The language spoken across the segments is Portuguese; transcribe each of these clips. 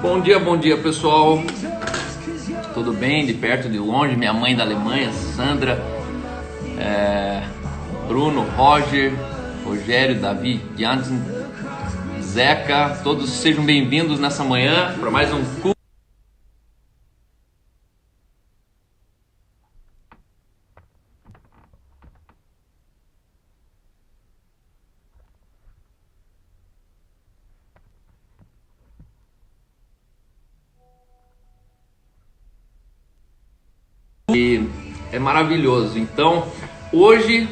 Bom dia pessoal, tudo bem? De perto, de longe, minha mãe da Alemanha, Sandra, Bruno, Roger, Rogério, Davi, Jansen, Zeca, todos sejam bem-vindos nessa manhã para mais um culto. E é maravilhoso. Então, hoje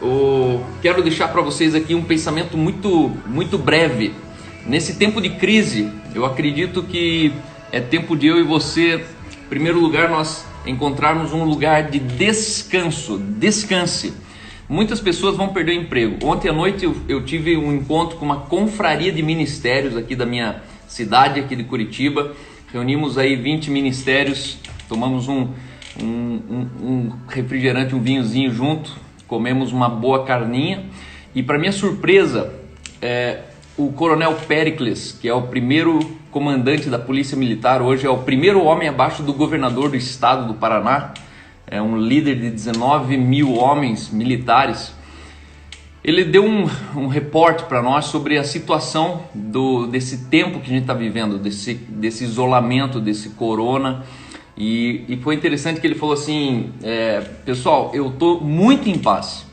eu quero deixar para vocês aqui um pensamento muito breve. Nesse tempo de crise, eu acredito que é tempo de eu e você, em primeiro lugar, nós encontrarmos um lugar de descanso. Descanse. Muitas pessoas vão perder o emprego. Ontem à noite eu tive um encontro com uma confraria de ministérios aqui da minha cidade, aqui de Curitiba. Reunimos aí 20 ministérios, tomamos um refrigerante, um vinhozinho junto, comemos uma boa carninha e, para minha surpresa, o coronel Péricles, que é o primeiro comandante da Polícia Militar, hoje é o primeiro homem abaixo do governador do estado do Paraná, é um líder de 19 mil homens militares. Ele deu um reporte para nós sobre a situação desse tempo que a gente está vivendo, desse isolamento, desse corona. E foi interessante que ele falou assim, pessoal, eu estou muito em paz,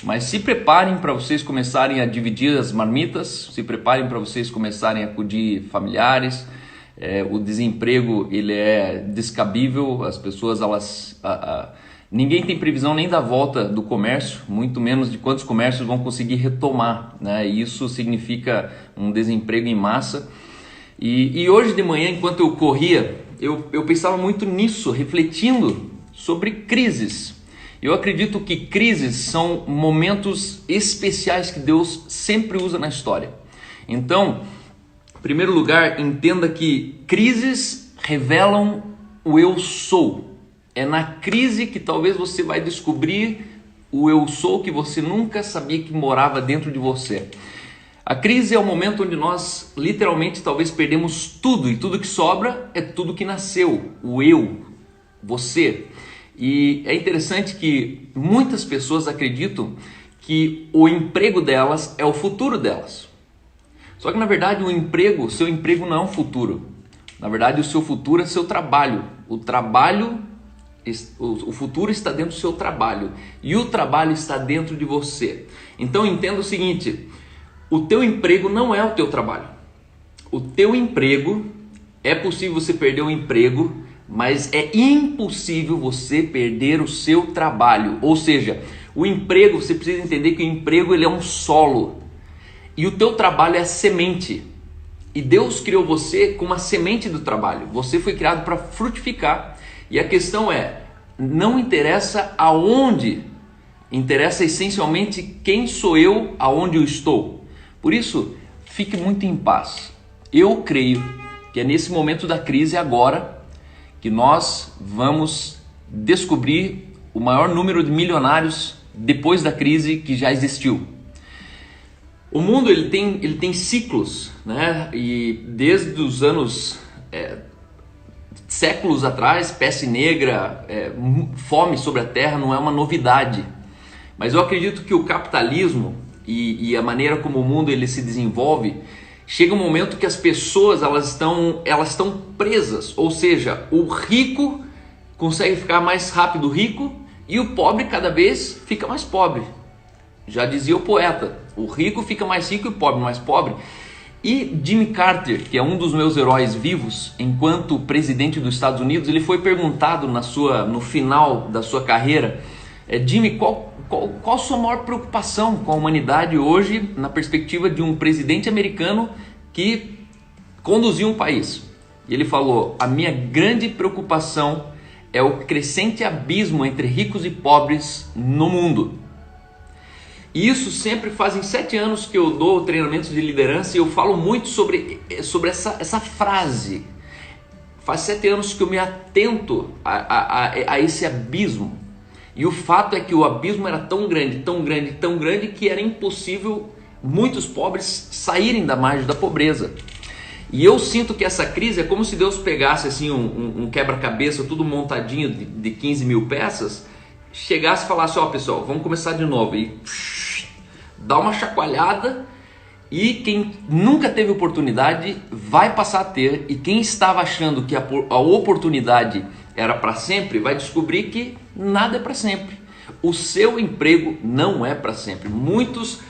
mas se preparem para vocês começarem a dividir as marmitas, se preparem para vocês começarem a acudir familiares, o desemprego ele é descabível, as pessoas, ninguém tem previsão nem da volta do comércio, muito menos de quantos comércios vão conseguir retomar, né? E isso significa um desemprego em massa. E hoje de manhã, enquanto eu corria, eu pensava muito nisso, refletindo sobre crises. Eu acredito que crises são momentos especiais que Deus sempre usa na história. Então, em primeiro lugar, entenda que crises revelam o eu sou. É na crise que talvez você vai descobrir o eu sou que você nunca sabia que morava dentro de você. A crise é o momento onde nós literalmente talvez perdemos tudo, e tudo que sobra é tudo que nasceu, o eu, você. E é interessante que muitas pessoas acreditam que o emprego delas é o futuro delas. Só que na verdade o seu emprego não é um futuro. Na verdade o seu futuro é seu trabalho. O futuro está dentro do seu trabalho e o trabalho está dentro de você. Então entenda o seguinte: o teu emprego não é o teu trabalho. O teu emprego, é possível você perder o emprego, mas é impossível você perder o seu trabalho. Ou seja, o emprego, você precisa entender que o emprego ele é um solo e o teu trabalho é a semente. E Deus criou você com uma semente do trabalho. Você foi criado para frutificar. E a questão é, não interessa aonde, interessa essencialmente quem sou eu, aonde eu estou. Por isso, fique muito em paz. Eu creio que é nesse momento da crise agora que nós vamos descobrir o maior número de milionários depois da crise que já existiu. O mundo ele tem ciclos, né? E desde os anos séculos atrás, peste negra, fome sobre a terra não é uma novidade. Mas eu acredito que o capitalismo e a maneira como o mundo ele se desenvolve, chega um momento que as pessoas elas estão presas, ou seja, o rico consegue ficar mais rápido rico e o pobre cada vez fica mais pobre. Já dizia o poeta, o rico fica mais rico e o pobre mais pobre. E Jimmy Carter, que é um dos meus heróis vivos, enquanto presidente dos Estados Unidos, ele foi perguntado no final da sua carreira, Jimmy, qual a sua maior preocupação com a humanidade hoje, na perspectiva de um presidente americano que conduziu um país? E ele falou: a minha grande preocupação é o crescente abismo entre ricos e pobres no mundo. E isso sempre fazem 7 anos que eu dou treinamentos de liderança e eu falo muito sobre essa frase. Faz 7 anos que eu me atento a esse abismo. E o fato é que o abismo era tão grande, tão grande, tão grande que era impossível muitos pobres saírem da margem da pobreza. E eu sinto que essa crise é como se Deus pegasse assim um quebra-cabeça tudo montadinho de 15 mil peças, chegasse e falasse, ó pessoal, vamos começar de novo, e dá uma chacoalhada, e quem nunca teve oportunidade vai passar a ter, e quem estava achando que a oportunidade era para sempre, vai descobrir que nada é para sempre. O seu emprego não é para sempre. Muitos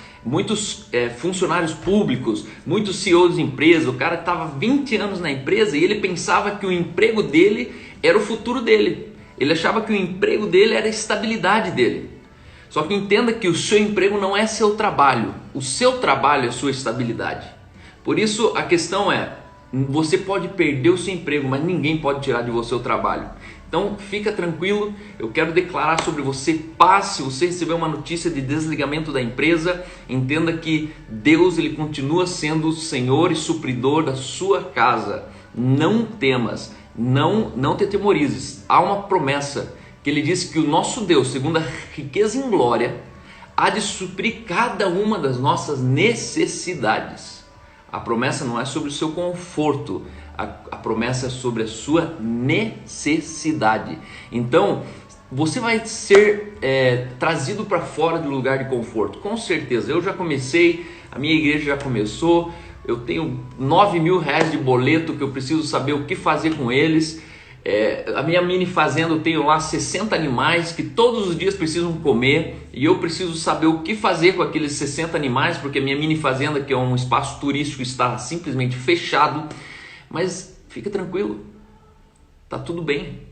funcionários públicos, muitos CEOs de empresa, o cara estava 20 anos na empresa e ele pensava que o emprego dele era o futuro dele. Ele achava que o emprego dele era a estabilidade dele. Só que entenda que o seu emprego não é seu trabalho. O seu trabalho é sua estabilidade. Por isso a questão é, você pode perder o seu emprego, mas ninguém pode tirar de você o trabalho. Então fica tranquilo, eu quero declarar sobre você paz. Se você receber uma notícia de desligamento da empresa, entenda que Deus ele continua sendo o Senhor e supridor da sua casa. Não temas, não te atemorizes. Há uma promessa que ele diz que o nosso Deus, segundo a riqueza em glória, há de suprir cada uma das nossas necessidades. A promessa não é sobre o seu conforto, a promessa é sobre a sua necessidade. Então, você vai ser trazido para fora do lugar de conforto, com certeza. Eu já comecei, a minha igreja já começou, eu tenho 9 mil reais de boleto que eu preciso saber o que fazer com eles. A minha mini fazenda, eu tenho lá 60 animais que todos os dias precisam comer e eu preciso saber o que fazer com aqueles 60 animais, porque a minha mini fazenda, que é um espaço turístico, está simplesmente fechado. Mas fica tranquilo, tá tudo bem.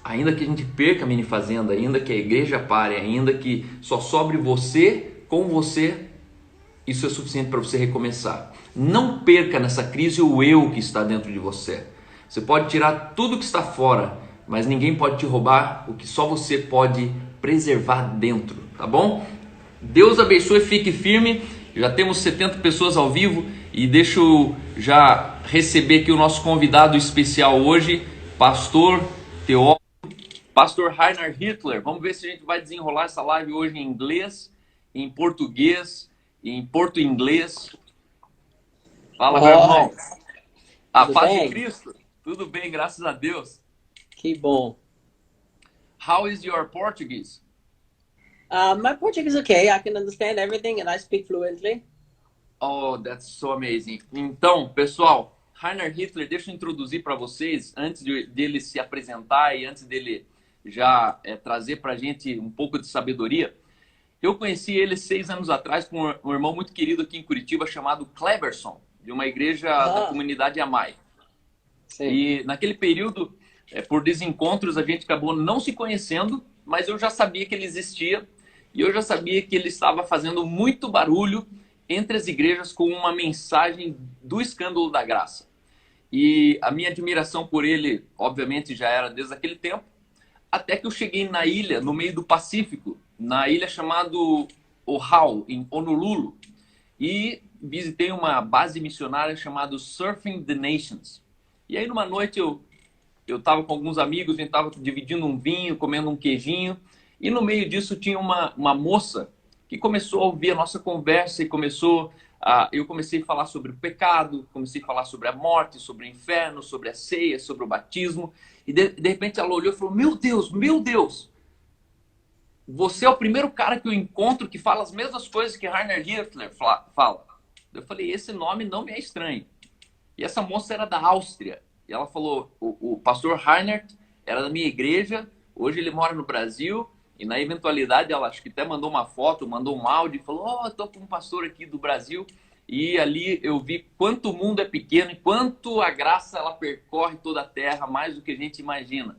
Ainda que a gente perca a mini fazenda, ainda que a igreja pare, ainda que só sobre você, com você, isso é suficiente para você recomeçar. Não perca nessa crise o eu que está dentro de você. Você pode tirar tudo que está fora, mas ninguém pode te roubar o que só você pode preservar dentro, tá bom? Deus abençoe, fique firme. Já temos 70 pessoas ao vivo e deixa eu já receber aqui o nosso convidado especial hoje, pastor teólogo, pastor Rainer Hitler. Vamos ver se a gente vai desenrolar essa live hoje em inglês, em português, em porto-inglês. Fala, meu irmão. A paz de Cristo. Tudo bem, graças a Deus. Que bom. How is your Portuguese? My Portuguese is okay. I can understand everything and I speak fluently. Oh, that's so amazing. Então, pessoal, Rainer Hitler, deixa eu introduzir para vocês, antes dele se apresentar e antes dele já trazer para a gente um pouco de sabedoria. Eu conheci ele 6 anos atrás com um irmão muito querido aqui em Curitiba chamado Cleverson, de uma igreja da comunidade Amai. Sim. E naquele período, por desencontros, a gente acabou não se conhecendo, mas eu já sabia que ele existia e eu já sabia que ele estava fazendo muito barulho entre as igrejas com uma mensagem do escândalo da graça. E a minha admiração por ele, obviamente, já era desde aquele tempo, até que eu cheguei na ilha, no meio do Pacífico, na ilha chamada Oahu, em Honolulu, e visitei uma base missionária chamada Surfing the Nations. E aí, numa noite, eu estava com alguns amigos, a gente estava dividindo um vinho, comendo um queijinho, e no meio disso tinha uma moça que começou a ouvir a nossa conversa e eu comecei a falar sobre o pecado, comecei a falar sobre a morte, sobre o inferno, sobre a ceia, sobre o batismo. E de repente ela olhou e falou, meu Deus, você é o primeiro cara que eu encontro que fala as mesmas coisas que Rainer Hitler fala. Eu falei, esse nome não me é estranho. E essa moça era da Áustria. E ela falou, o pastor Rainer era da minha igreja, hoje ele mora no Brasil. E na eventualidade, ela acho que até mandou uma foto, mandou um áudio e falou, estou com um pastor aqui do Brasil. E ali eu vi quanto o mundo é pequeno e quanto a graça ela percorre toda a terra, mais do que a gente imagina.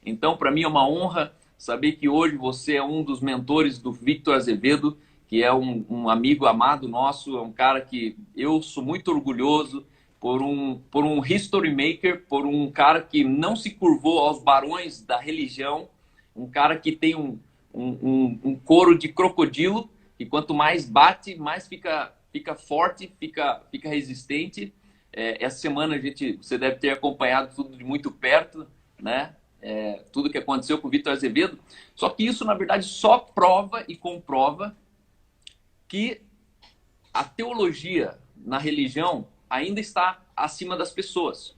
Então, para mim é uma honra saber que hoje você é um dos mentores do Victor Azevedo, que é um amigo amado nosso, é um cara que eu sou muito orgulhoso por um history maker, por um cara que não se curvou aos barões da religião, um cara que tem um couro de crocodilo, e quanto mais bate, mais fica forte, fica resistente. Essa semana você deve ter acompanhado tudo de muito perto, né? Tudo que aconteceu com o Victor Azevedo. Só que isso, na verdade, só prova e comprova que a teologia na religião ainda está acima das pessoas.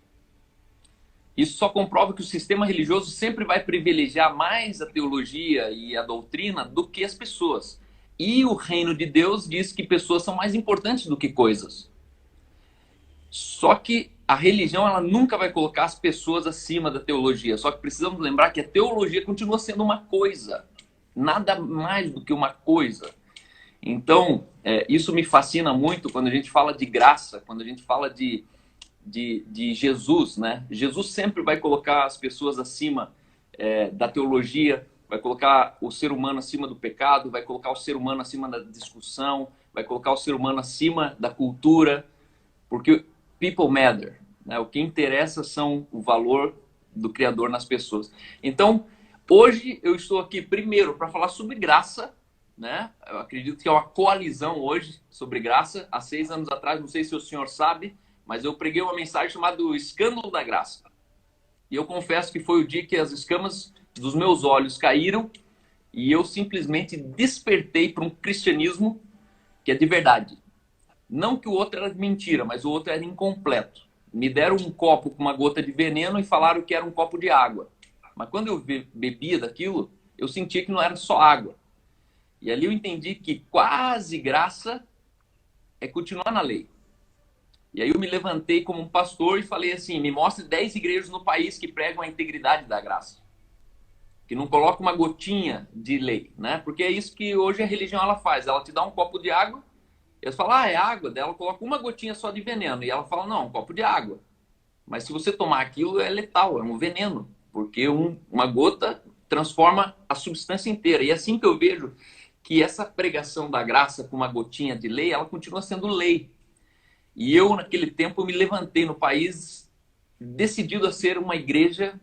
Isso só comprova que o sistema religioso sempre vai privilegiar mais a teologia e a doutrina do que as pessoas. E o reino de Deus diz que pessoas são mais importantes do que coisas. Só que a religião, ela nunca vai colocar as pessoas acima da teologia. Só que precisamos lembrar que a teologia continua sendo uma coisa. Nada mais do que uma coisa. Então, isso me fascina muito quando a gente fala de graça, quando a gente fala de Jesus, né? Jesus sempre vai colocar as pessoas acima da teologia, vai colocar o ser humano acima do pecado, vai colocar o ser humano acima da discussão, vai colocar o ser humano acima da cultura, porque people matter, né? O que interessa são o valor do Criador nas pessoas. Então, hoje eu estou aqui primeiro para falar sobre graça, né? Eu acredito que é uma coalizão hoje sobre graça. Há 6 anos atrás, não sei se o senhor sabe, mas eu preguei uma mensagem chamada O Escândalo da Graça. E eu confesso que foi o dia que as escamas dos meus olhos caíram e eu simplesmente despertei para um cristianismo que é de verdade. Não que o outro era mentira, mas o outro era incompleto. Me deram um copo com uma gota de veneno e falaram que era um copo de água. Mas quando eu bebia daquilo, eu sentia que não era só água. E ali eu entendi que quase graça é continuar na lei. E aí eu me levantei como um pastor e falei assim, me mostre 10 igrejas no país que pregam a integridade da graça. Que não coloca uma gotinha de lei, né? Porque é isso que hoje a religião ela faz. Ela te dá um copo de água, eles falam, é água, dela coloca uma gotinha só de veneno. E ela fala, não, um copo de água. Mas se você tomar aquilo, é letal, é um veneno. Porque uma gota transforma a substância inteira. E é assim que eu vejo que essa pregação da graça com uma gotinha de lei, ela continua sendo lei. E eu, naquele tempo, me levantei no país decidido a ser uma igreja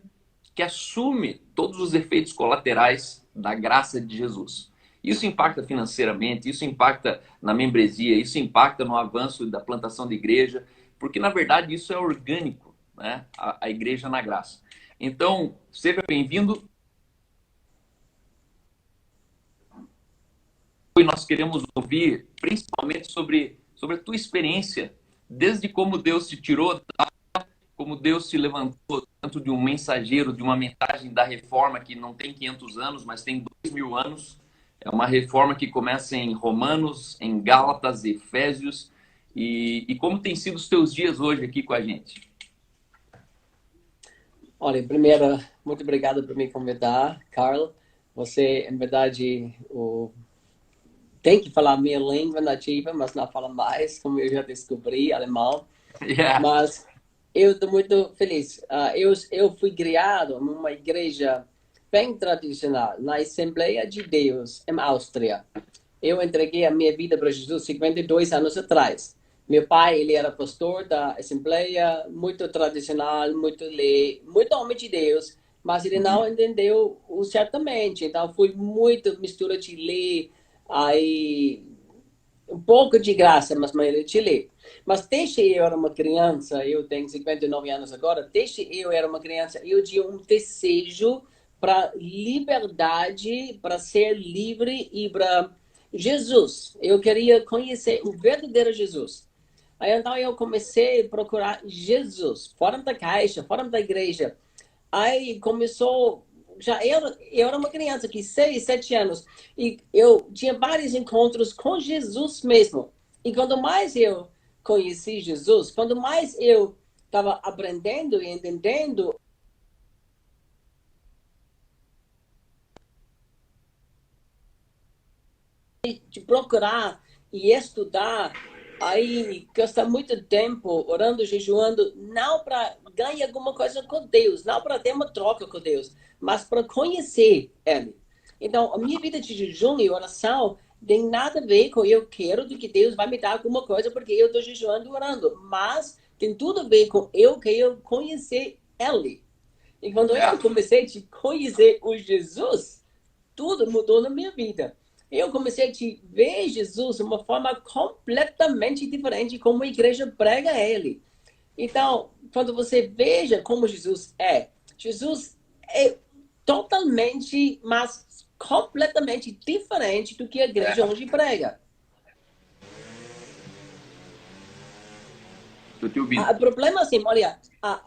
que assume todos os efeitos colaterais da graça de Jesus. Isso impacta financeiramente, isso impacta na membresia, isso impacta no avanço da plantação de igreja, porque, na verdade, isso é orgânico, né? A igreja na graça. Então, seja bem-vindo. E nós queremos ouvir principalmente sobre a tua experiência, desde como Deus te tirou, como Deus te levantou tanto de um mensageiro, de uma mensagem da reforma que não tem 500 anos, mas tem 2000 anos. É uma reforma que começa em Romanos, em Gálatas, Efésios. E como tem sido os teus dias hoje aqui com a gente? Olha, primeiro, muito obrigado por me convidar, Carl. Você, em verdade, tem que falar minha língua nativa, mas não fala mais, como eu já descobri, alemão. Yeah. Mas eu estou muito feliz. Eu fui criado numa igreja bem tradicional, na Assembleia de Deus, em Áustria. Eu entreguei a minha vida para Jesus 52 anos atrás. Meu pai, ele era pastor da Assembleia, muito tradicional, muito lei, muito homem de Deus, mas ele não entendeu certamente. Então, foi muito mistura de lei, aí um pouco de graça, mas maioria de lei. Mas desde eu era uma criança, eu tenho 59 anos agora, desde eu era uma criança, eu tinha um desejo para liberdade, para ser livre e para Jesus. Eu queria conhecer o verdadeiro Jesus. Aí então eu comecei a procurar Jesus, fora da caixa, fora da igreja. Aí começou, eu era uma criança aqui, 6, 7 anos, e eu tinha vários encontros com Jesus mesmo. E quanto mais eu conheci Jesus, quanto mais eu estava aprendendo e entendendo, de procurar e estudar, aí gastar muito tempo orando, jejuando, não para ganhar alguma coisa com Deus, não para ter uma troca com Deus, mas para conhecer Ele. Então, a minha vida de jejum e oração tem nada a ver com eu quero de que Deus vai me dar alguma coisa porque eu estou jejuando e orando, mas tem tudo a ver com eu quero conhecer Ele. E quando eu comecei a conhecer o Jesus, tudo mudou na minha vida. Eu comecei a ver Jesus de uma forma completamente diferente como a igreja prega ele. Então, quando você veja como Jesus é totalmente, mas completamente diferente do que a igreja hoje prega. Estou te ouvindo. O problema, assim, olha,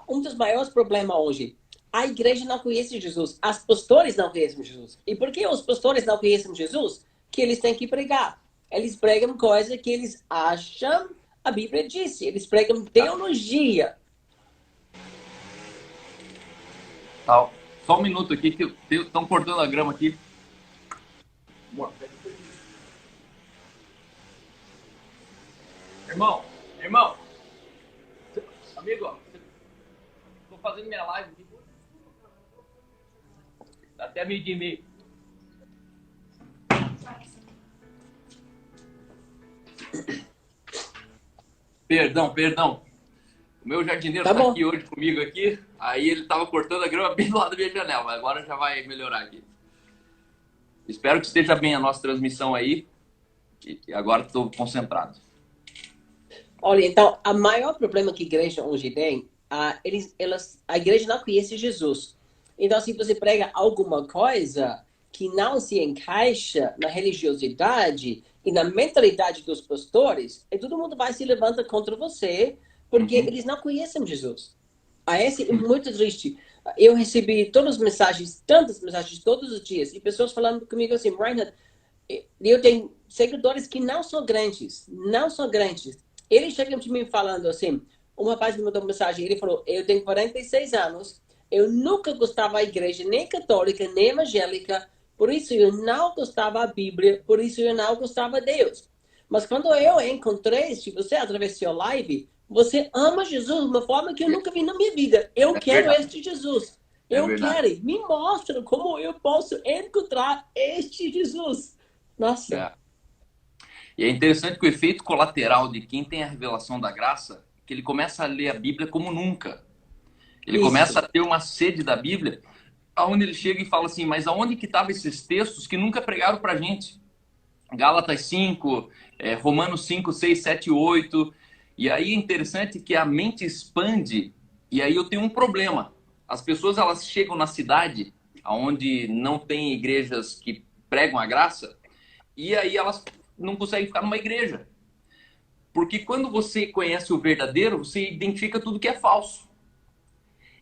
um dos maiores problemas hoje, a igreja não conhece Jesus, os pastores não conhecem Jesus. E por que os pastores não conhecem Jesus? Que eles têm que pregar. Eles pregam coisas que eles acham a Bíblia disse. Eles pregam teologia. Tá. Só um minuto aqui, que estão cortando a grama aqui. Irmão, amigo, ó, tô fazendo minha live aqui. Até meio-dia e meio. Perdão. O meu jardineiro tá aqui hoje comigo aqui. Aí ele tava cortando a grama bem do lado da minha janela, mas agora já vai melhorar aqui. Espero que esteja bem a nossa transmissão aí. E agora estou concentrado. Olha, então, o maior problema que a igreja hoje tem, a igreja não conhece Jesus. Então, se você prega alguma coisa que não se encaixa na religiosidade e na mentalidade dos pastores, e todo mundo vai se levantar contra você, porque eles não conhecem Jesus. Esse é muito triste. Eu recebi todas as mensagens, tantas mensagens todos os dias, e pessoas falando comigo assim, Reinhard, eu tenho seguidores que não são grandes. Eles chegam de mim falando assim, uma rapaz me mandou uma mensagem, ele falou, eu tenho 46 anos, eu nunca gostava da igreja, nem católica, nem evangélica, por isso eu não gostava da Bíblia, por isso eu não gostava de Deus. Mas quando eu encontrei, se você através do seu live, você ama Jesus de uma forma que eu nunca vi na minha vida. Eu quero este Jesus. Eu quero. Me mostra como eu posso encontrar este Jesus. Nossa. E é interessante que o efeito colateral de quem tem a revelação da graça, que ele começa a ler a Bíblia como nunca. Ele começa a ter uma sede da Bíblia, aonde ele chega e fala assim, mas aonde que estavam esses textos que nunca pregaram pra gente? Gálatas 5, Romanos 5, 6, 7, 8. E aí é interessante que a mente expande, e aí eu tenho um problema. As pessoas, elas chegam na cidade, onde não tem igrejas que pregam a graça, e aí elas não conseguem ficar numa igreja. Porque quando você conhece o verdadeiro, você identifica tudo que é falso.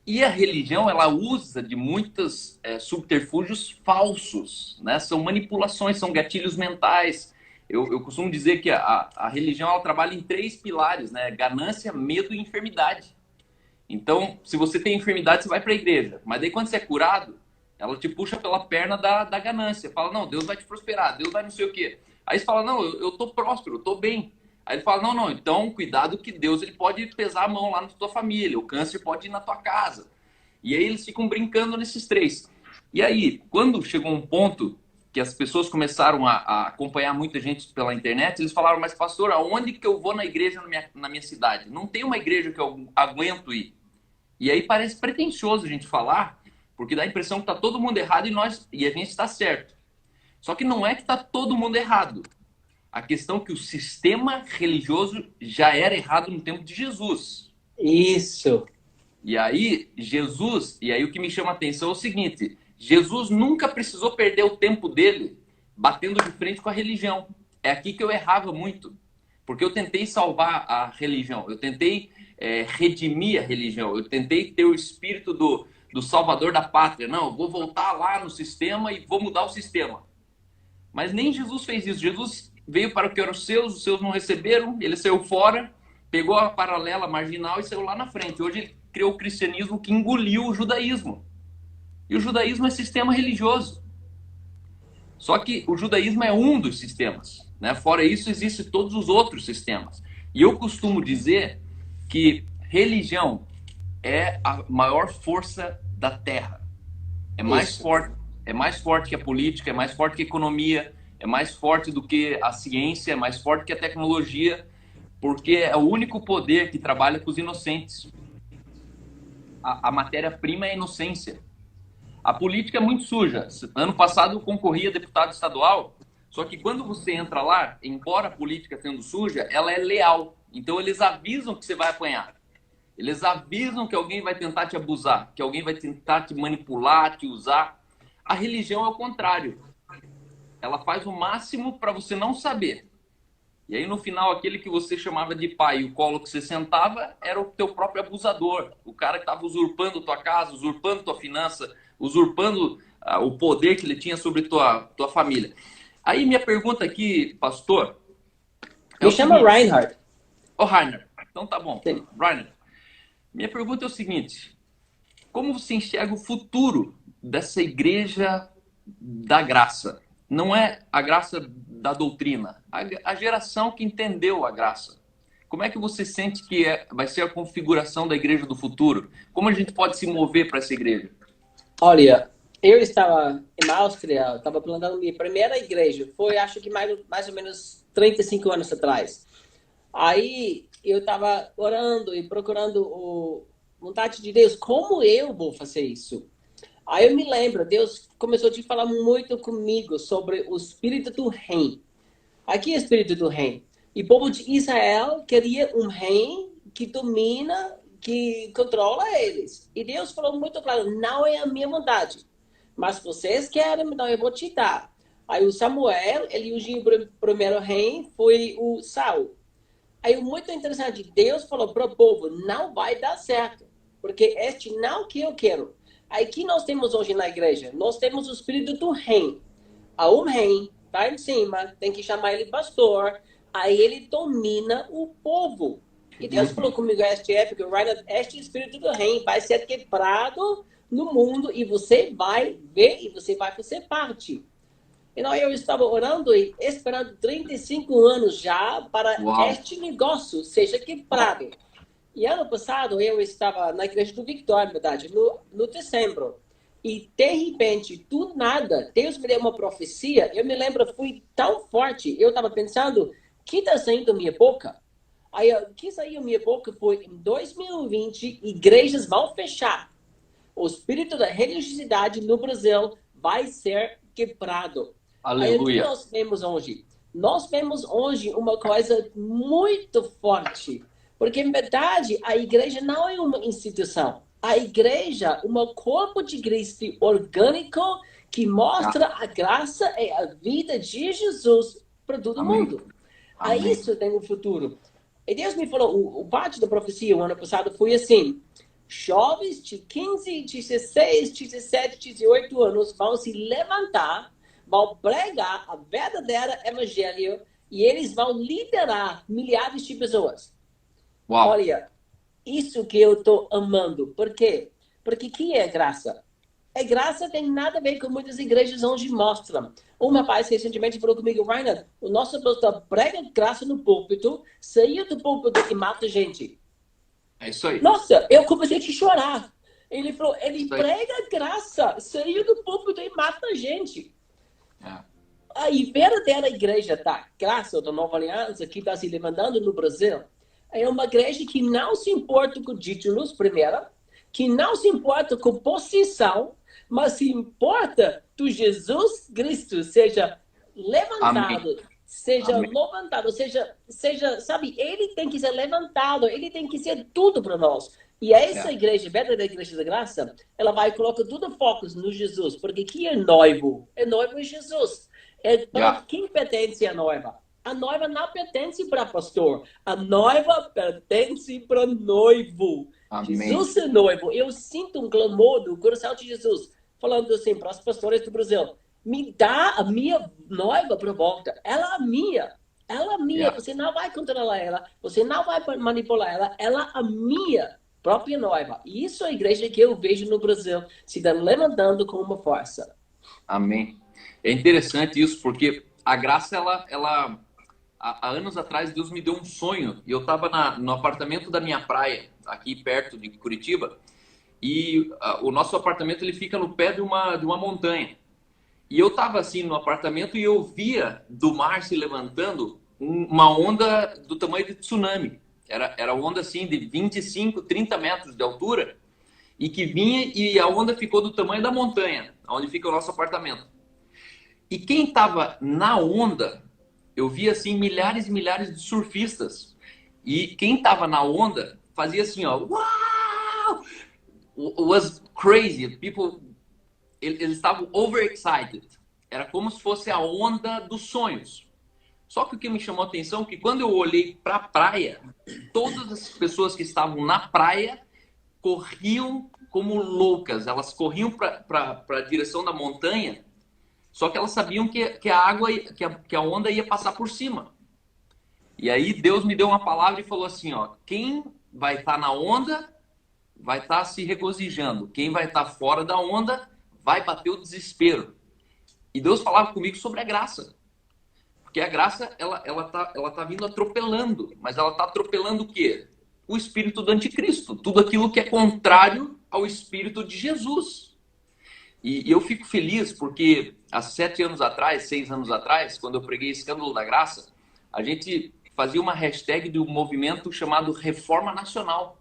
E a religião, ela usa de muitos subterfúgios falsos, né? São manipulações, são gatilhos mentais. Eu costumo dizer que a religião, ela trabalha em 3 pilares, né? Ganância, medo e enfermidade. Então, se você tem enfermidade, você vai para a igreja. Mas daí, quando você é curado, ela te puxa pela perna da ganância. Fala, não, Deus vai te prosperar, Deus vai não sei o quê. Aí você fala, não, eu tô próspero, eu tô bem. Aí ele fala, não, então cuidado que Deus ele pode pesar a mão lá na tua família, o câncer pode ir na tua casa. E aí eles ficam brincando nesses 3. E aí, quando chegou um ponto que as pessoas começaram a acompanhar muita gente pela internet, eles falaram, mas pastor, aonde que eu vou na igreja na minha cidade? Não tem uma igreja que eu aguento ir. E aí parece pretensioso a gente falar, porque dá a impressão que está todo mundo errado e a gente está certo. Só que não é que está todo mundo errado. A questão é que o sistema religioso já era errado no tempo de Jesus. Isso. E aí, o que me chama a atenção é o seguinte, Jesus nunca precisou perder o tempo dele batendo de frente com a religião. É aqui que eu errava muito. Porque eu tentei salvar a religião, eu tentei redimir a religião, eu tentei ter o espírito do salvador da pátria. Não, eu vou voltar lá no sistema e vou mudar o sistema. Mas nem Jesus fez isso. Jesus veio para o que eram os seus não receberam, ele saiu fora, pegou a paralela marginal e saiu lá na frente. Hoje ele criou o cristianismo que engoliu o judaísmo. E o judaísmo é sistema religioso. Só que o judaísmo é um dos sistemas, né? Fora isso, existem todos os outros sistemas. E eu costumo dizer que religião é a maior força da Terra. É mais forte que a política, é mais forte que a economia, é mais forte do que a ciência, é mais forte que a tecnologia, porque é o único poder que trabalha com os inocentes. A matéria-prima é a inocência. A política é muito suja. Ano passado eu concorri a deputado estadual, só que quando você entra lá, embora a política sendo suja, ela é leal. Então eles avisam que você vai apanhar. Eles avisam que alguém vai tentar te abusar, que alguém vai tentar te manipular, te usar. A religião é o contrário. Ela faz o máximo para você não saber. E aí no final, aquele que você chamava de pai e o colo que você sentava era o teu próprio abusador. O cara que estava usurpando tua casa, usurpando tua finança, usurpando o poder que ele tinha sobre tua família. Aí minha pergunta aqui, pastor, é Me o chama seguinte. Reinhard. Ô, Rainer, então tá bom. Sim. Rainer, minha pergunta é o seguinte. Como você enxerga o futuro dessa igreja da graça? Não é a graça da doutrina, a geração que entendeu a graça. Como é que você sente que vai ser a configuração da igreja do futuro? Como a gente pode se mover para essa igreja? Olha, eu estava na Áustria, estava plantando minha primeira igreja. Foi, acho que mais ou menos 35 anos atrás. Aí eu estava orando e procurando a vontade de Deus. Como eu vou fazer isso? Aí eu me lembro, Deus começou a falar muito comigo sobre o espírito do rei. Aqui é o espírito do rei. E o povo de Israel queria um rei que domina, que controla eles. E Deus falou muito claro, não é a minha vontade. Mas vocês querem, então eu vou te dar. Aí o Samuel, ele ungiu o primeiro rei, foi o Saul. Aí muito interessante, Deus falou para o povo, não vai dar certo. Porque este não que eu quero. Aí que nós temos hoje na igreja? Nós temos o espírito do rei. Há um rei, tá em cima, tem que chamar ele pastor. Aí ele domina o povo. E Deus falou comigo esta época, Reinhard, este espírito do rei vai ser quebrado no mundo e você vai ver e você vai fazer parte. Então eu estava orando e esperando 35 anos já para Uau! este negócio seja quebrado. E ano passado eu estava na igreja do Victor, na verdade, no dezembro. E de repente, do nada, Deus me deu uma profecia. Eu me lembro, foi tão forte. Eu estava pensando, o que está saindo da minha boca? Aí, o que saiu da minha boca foi, em 2020, igrejas vão fechar. O espírito da religiosidade no Brasil vai ser quebrado. Aí, o que Aleluia! nós vemos hoje? Nós vemos hoje uma coisa muito forte. Porque, em verdade, a igreja não é uma instituição. A igreja é um corpo de Cristo orgânico que mostra a graça e a vida de Jesus para todo Amém. mundo. A Amém. isso tem o futuro. E Deus me falou, o parte da profecia o ano passado foi assim, jovens de 15, 16, 17, 18 anos vão se levantar, vão pregar a verdadeira evangelho e eles vão liderar milhares de pessoas. Uau! Olha, isso que eu estou amando. Por quê? Porque que é graça? A graça tem nada a ver com muitas igrejas onde mostram. Um rapaz recentemente falou comigo, Reinhard, o nosso pastor prega graça no púlpito, saiu do púlpito e mata gente. É isso aí. Nossa, eu comecei a chorar. Ele falou, ele Isso aí. prega graça, saiu do púlpito e mata gente. É. A verdadeira igreja da graça da Nova Aliança que está se levantando no Brasil é uma igreja que não se importa com títulos, primeiro, que não se importa com posição, mas se importa que Jesus Cristo seja levantado, Amém. seja Amém. levantado, seja, sabe, ele tem que ser levantado, ele tem que ser tudo para nós. E essa igreja, a verdadeira igreja da graça, ela vai colocar tudo foco no Jesus, porque quem é noivo? É noivo é Jesus. Para quem pertence a noiva? A noiva não pertence para pastor. A noiva pertence para noivo. Amém. Jesus é noivo. Eu sinto um clamor do coração de Jesus, falando assim para os pastores do Brasil, me dá a minha noiva para volta. Ela é minha. Ela é minha. Você não vai controlar ela. Você não vai manipular ela. Ela é minha própria noiva. E isso é a igreja que eu vejo no Brasil se está levantando com uma força. Amém. É interessante isso, porque a graça, há anos atrás, Deus me deu um sonho. E eu estava no apartamento da minha praia, aqui perto de Curitiba. E o nosso apartamento ele fica no pé de uma montanha. E eu estava assim no apartamento e eu via do mar se levantando uma onda do tamanho de tsunami. Era onda assim de 25, 30 metros de altura. E que vinha e a onda ficou do tamanho da montanha, onde fica o nosso apartamento. E quem estava na onda, eu via assim milhares e milhares de surfistas. E quem estava na onda fazia assim, ó, uau! Was crazy. People, eles estavam overexcited. Era como se fosse a onda dos sonhos. Só que o que me chamou a atenção é que quando eu olhei para a praia, todas as pessoas que estavam na praia corriam como loucas. Elas corriam para a direção da montanha, só que elas sabiam que a água, que a onda ia passar por cima. E aí Deus me deu uma palavra e falou assim, ó, quem vai estar na onda vai estar se regozijando. Quem vai estar fora da onda vai bater o desespero. E Deus falava comigo sobre a graça. Porque a graça, ela tá vindo atropelando. Mas ela tá atropelando o quê? O espírito do anticristo. Tudo aquilo que é contrário ao espírito de Jesus. E eu fico feliz porque há 7 anos atrás, 6 anos atrás, quando eu preguei Escândalo da Graça, a gente fazia uma hashtag de um movimento chamado Reforma Nacional.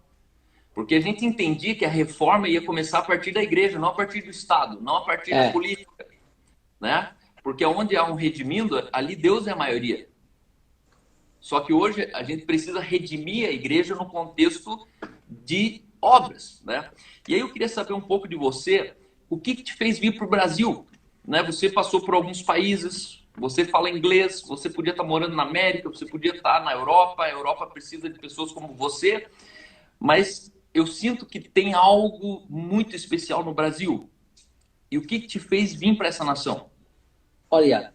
Porque a gente entendia que a reforma ia começar a partir da igreja, não a partir do Estado, não a partir da política, né? Porque onde há um redimindo, ali Deus é a maioria. Só que hoje a gente precisa redimir a igreja no contexto de obras, né? E aí eu queria saber um pouco de você, o que te fez vir para o Brasil? Né? Você passou por alguns países, você fala inglês, você podia estar morando na América, você podia estar na Europa, a Europa precisa de pessoas como você, mas eu sinto que tem algo muito especial no Brasil. E o que te fez vir para essa nação? Olha,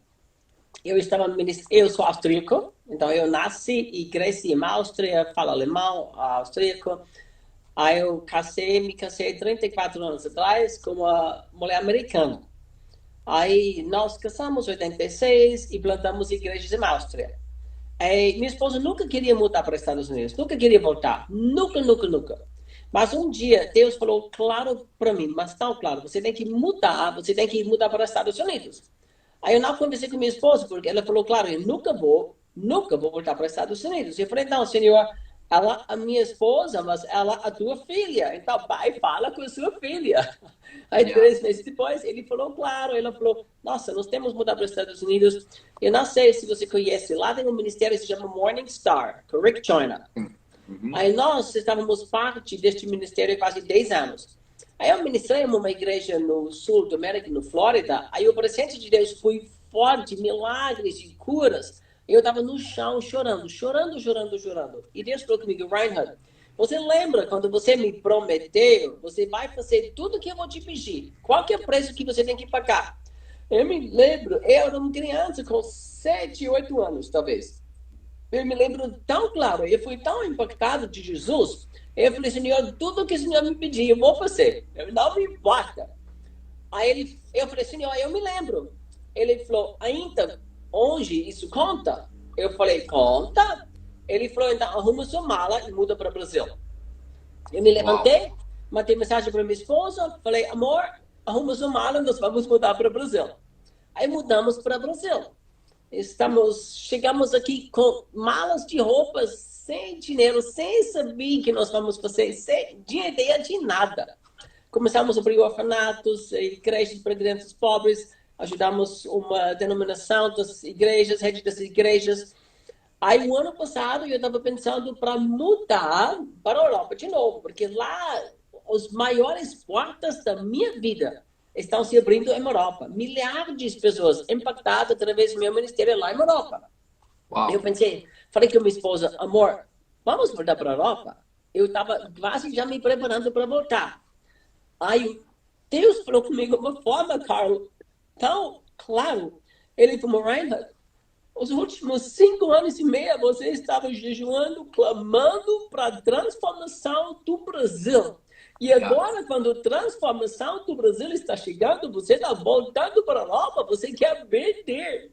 eu sou austríaco, então eu nasci e cresci na Áustria, falo alemão, austríaco. Aí eu me casei 34 anos atrás com uma mulher americana. Aí nós casamos em 86 e plantamos igrejas na Áustria. Aí, minha esposa nunca queria mudar para os Estados Unidos, nunca queria voltar, nunca, nunca, nunca. Mas um dia Deus falou claro para mim, mas tão claro, você tem que mudar para os Estados Unidos. Aí eu não conversei com minha esposa, porque ela falou, claro, eu nunca vou voltar para os Estados Unidos. Eu falei, não, senhor, ela a minha esposa, mas ela a tua filha. Então, pai, fala com a sua filha. Aí, 3 meses depois, ele falou, claro, ela falou, nossa, nós temos que mudar para os Estados Unidos. Eu não sei se você conhece, lá tem um ministério que se chama Morning Star, com Rick Joyner. Aí nós estávamos parte deste ministério há quase 10 anos. Aí eu ministrei em uma igreja no sul do América, no Flórida. Aí o presente de Deus foi forte, milagres e curas. Eu estava no chão chorando. E Deus falou comigo, Reinhard, você lembra quando você me prometeu, você vai fazer tudo que eu vou te pedir. Qualquer preço que você tem que pagar. Eu me lembro, eu era uma criança com 7, 8 anos, talvez. Eu me lembro tão claro, eu fui tão impactado de Jesus. Eu falei, Senhor, tudo que o Senhor me pedir, eu vou fazer. Não me importa. Aí eu falei, Senhor, eu me lembro. Ele falou, ainda onde isso conta? Eu falei, conta. Ele falou, então arruma sua mala e muda para o Brasil. Eu me levantei, mandei mensagem para minha esposa, falei, amor, arruma sua mala, nós vamos mudar para o Brasil. Aí mudamos para o Brasil. Chegamos aqui com malas de roupas, sem dinheiro, sem saber que nós vamos fazer, sem ideia de nada. Começamos a abrir orfanatos, igrejas para crianças pobres, ajudamos uma denominação das igrejas, rede das igrejas. Aí, o ano passado, eu estava pensando para mudar para a Europa de novo, porque lá, as maiores portas da minha vida estão se abrindo em Europa. Milhares de pessoas impactadas através do meu ministério lá em Europa. Eu pensei, falei com minha esposa, amor, vamos voltar para a Europa? Eu estava quase já me preparando para voltar. Aí Deus falou comigo de uma forma, Carlos, tão claro. Ele falou, Reinhard, os últimos 5 anos e meio você estava jejuando, clamando para a transformação do Brasil. E agora, quando a transformação do Brasil está chegando, você está voltando para a Europa, você quer vender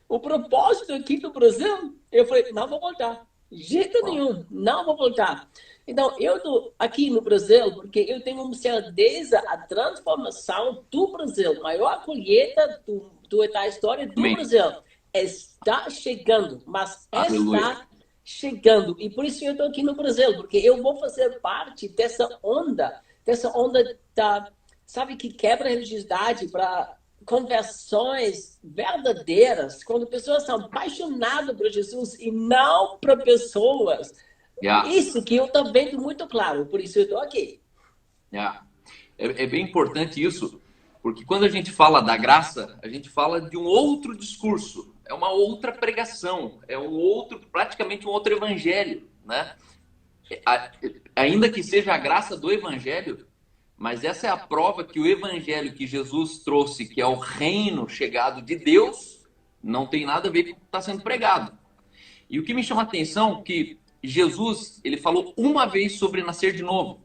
o propósito aqui do Brasil. Eu falei, não vou voltar. De jeito nenhum, não vou voltar. Então, eu estou aqui no Brasil porque eu tenho uma certeza a transformação do Brasil, a maior colheita da história do Brasil está chegando, mas está chegando. E por isso eu estou aqui no Brasil, porque eu vou fazer parte dessa onda da, sabe, que quebra a religiosidade para conversões verdadeiras, quando pessoas são apaixonadas por Jesus e não para pessoas. Isso que eu estou vendo muito claro, por isso eu estou aqui. É bem importante isso, porque quando a gente fala da graça, a gente fala de um outro discurso. é uma outra pregação, é um outro, praticamente um outro evangelho, né? Ainda que seja a graça do evangelho, mas essa é a prova que o evangelho que Jesus trouxe, que é o reino chegado de Deus, não tem nada a ver com o que está sendo pregado. E o que me chama a atenção é que Jesus, ele falou uma vez sobre nascer de novo.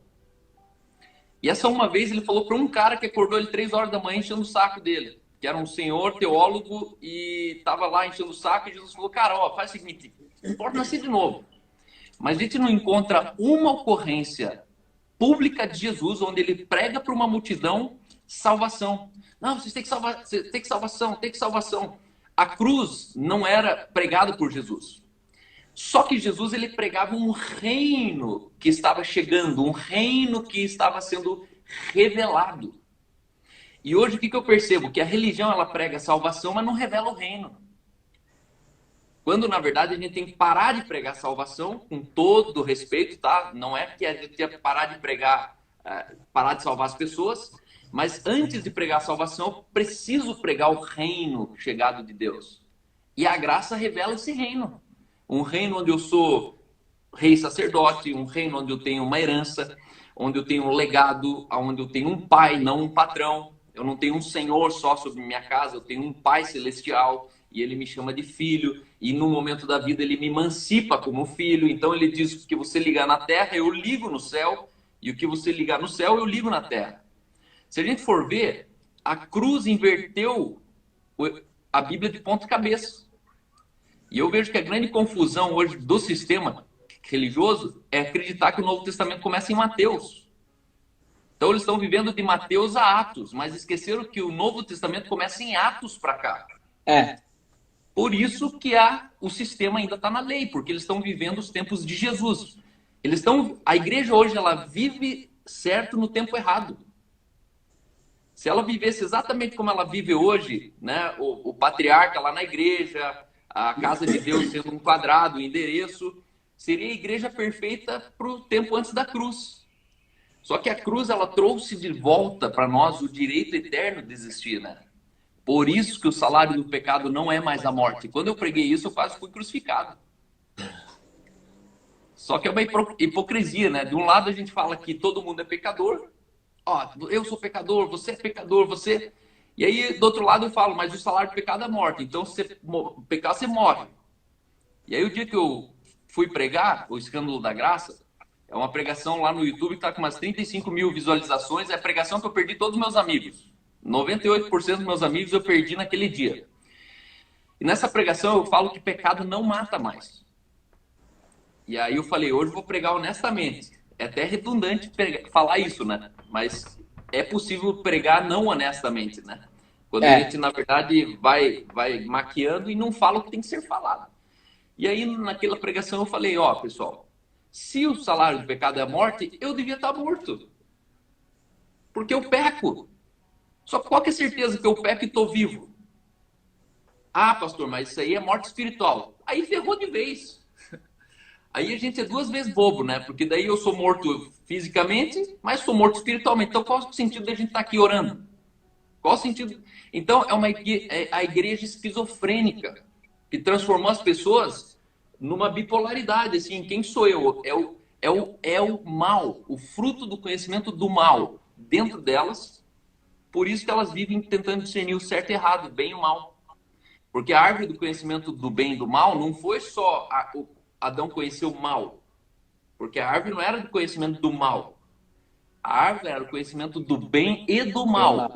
E essa uma vez ele falou para um cara que acordou ele 3 horas da manhã enchendo o saco dele, que era um senhor teólogo e estava lá enchendo o saco, e Jesus falou, cara, ó, faz o seguinte, pode nascer de novo. Mas a gente não encontra uma ocorrência pública de Jesus onde ele prega para uma multidão salvação. Não, vocês têm que salvar, tem que salvação, tem que salvação. A cruz não era pregada por Jesus. Só que Jesus, ele pregava um reino que estava chegando, um reino que estava sendo revelado. E hoje o que eu percebo? Que a religião, ela prega salvação, mas não revela o reino. Quando, na verdade, a gente tem que parar de pregar salvação, com todo respeito, tá? Não é que a gente tem que parar de pregar, parar de salvar as pessoas, mas antes de pregar a salvação, eu preciso pregar o reino chegado de Deus. E a graça revela esse reino. Um reino onde eu sou rei sacerdote, um reino onde eu tenho uma herança, onde eu tenho um legado, onde eu tenho um pai, não um patrão. Eu não tenho um senhor só sobre minha casa, eu tenho um pai celestial e ele me chama de filho. E no momento da vida ele me emancipa como filho. Então ele diz que o que você ligar na terra, eu ligo no céu. E o que você ligar no céu, eu ligo na terra. Se a gente for ver, a cruz inverteu a Bíblia de ponta cabeça. E eu vejo que a grande confusão hoje do sistema religioso é acreditar que o Novo Testamento começa em Mateus. Então eles estão vivendo de Mateus a Atos, mas esqueceram que o Novo Testamento começa em Atos para cá. Por isso que o sistema ainda está na lei, porque eles estão vivendo os tempos de Jesus. A igreja hoje, ela vive certo no tempo errado. Se ela vivesse exatamente como ela vive hoje, né, o patriarca lá na igreja, a casa de Deus sendo um quadrado, um endereço, seria a igreja perfeita para o tempo antes da cruz. Só que a cruz, ela trouxe de volta para nós o direito eterno de existir, né? Por isso que o salário do pecado não é mais a morte. Quando eu preguei isso, eu quase fui crucificado. Só que é uma hipocrisia, né? De um lado a gente fala que todo mundo é pecador. Ó, eu sou pecador, você é pecador, você... E aí, do outro lado eu falo, mas o salário do pecado é morte. Então, se você pecar, você morre. E aí, o dia que eu fui pregar, o escândalo da graça, é uma pregação lá no YouTube que está com umas 35 mil visualizações. É a pregação que eu perdi todos os meus amigos. 98% dos meus amigos eu perdi naquele dia. E nessa pregação eu falo que pecado não mata mais. E aí eu falei, hoje eu vou pregar honestamente. É até redundante falar isso, né? Mas é possível pregar não honestamente, né? Quando a gente, na verdade, vai maquiando e não fala o que tem que ser falado. E aí, naquela pregação, eu falei, ó, pessoal, se o salário do pecado é a morte, eu devia estar morto. Porque eu peco. Só que qual que é a certeza que eu peco e estou vivo? Ah, pastor, mas isso aí é morte espiritual. Aí ferrou de vez. Aí a gente é 2 vezes bobo, né? Porque daí eu sou morto fisicamente, mas sou morto espiritualmente. Então qual o sentido da gente estar aqui orando? Qual o sentido? Então é a igreja esquizofrênica que transformou as pessoas numa bipolaridade. Assim, quem sou eu? É o mal, o fruto do conhecimento do mal dentro delas. Por isso que elas vivem tentando discernir o certo e errado, o bem e o mal. Porque a árvore do conhecimento do bem e do mal não foi só Adão conhecer o mal. Porque a árvore não era do conhecimento do mal. A árvore era o conhecimento do bem e do mal.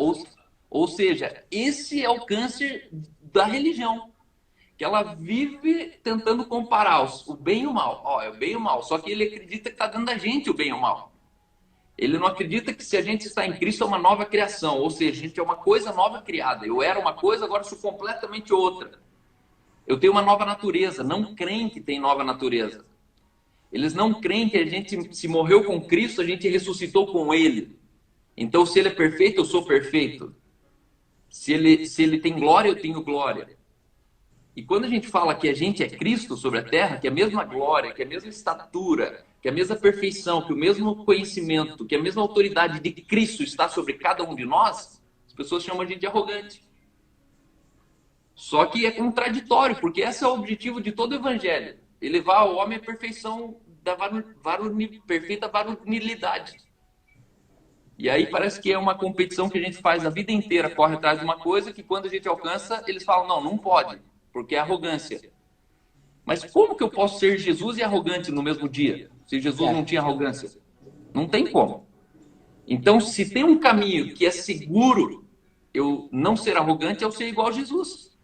Ou seja, esse é o câncer da religião. Que ela vive tentando comparar o bem e o mal. Ó, é o bem e o mal. Só que ele acredita que está dando a gente o bem e o mal. Ele não acredita que se a gente está em Cristo é uma nova criação. Ou seja, a gente é uma coisa nova criada. Eu era uma coisa, agora sou completamente outra. Eu tenho uma nova natureza. Não creem que tem nova natureza. Eles não creem que a gente, se morreu com Cristo, a gente ressuscitou com Ele. Então, se Ele é perfeito, eu sou perfeito. Se ele tem glória, eu tenho glória. E quando a gente fala que a gente é Cristo sobre a terra, que a mesma glória, que a mesma estatura, que a mesma perfeição, que o mesmo conhecimento, que a mesma autoridade de Cristo está sobre cada um de nós, as pessoas chamam a gente de arrogante. Só que é contraditório, porque esse é o objetivo de todo o evangelho. Elevar o homem à perfeição da perfeita varonilidade. E aí parece que é uma competição que a gente faz a vida inteira, corre atrás de uma coisa que quando a gente alcança, eles falam, não, não pode, porque é arrogância. Mas como que eu posso ser Jesus e arrogante no mesmo dia? Se Jesus não tinha arrogância? Não tem como. Então, se tem um caminho que é seguro eu não ser arrogante, é eu ser igual a Jesus.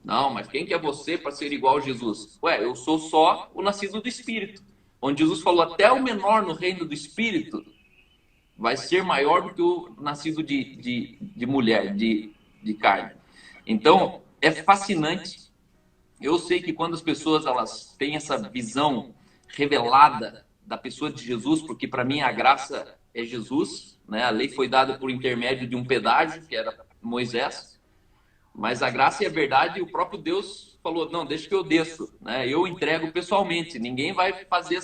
Não, mas quem que é você para ser igual a Jesus? Ué, eu sou só o nascido do Espírito. Onde Jesus falou, até o menor no reino do Espírito vai ser maior do que o nascido de mulher, de carne. Então, é fascinante. Eu sei que quando as pessoas elas têm essa visão revelada da pessoa de Jesus, porque para mim a graça é Jesus, né? A lei foi dada por intermédio de um pedágio, que era Moisés, mas a graça e a verdade, o próprio Deus falou, não, deixa que eu desço, né? Eu entrego pessoalmente, ninguém vai fazer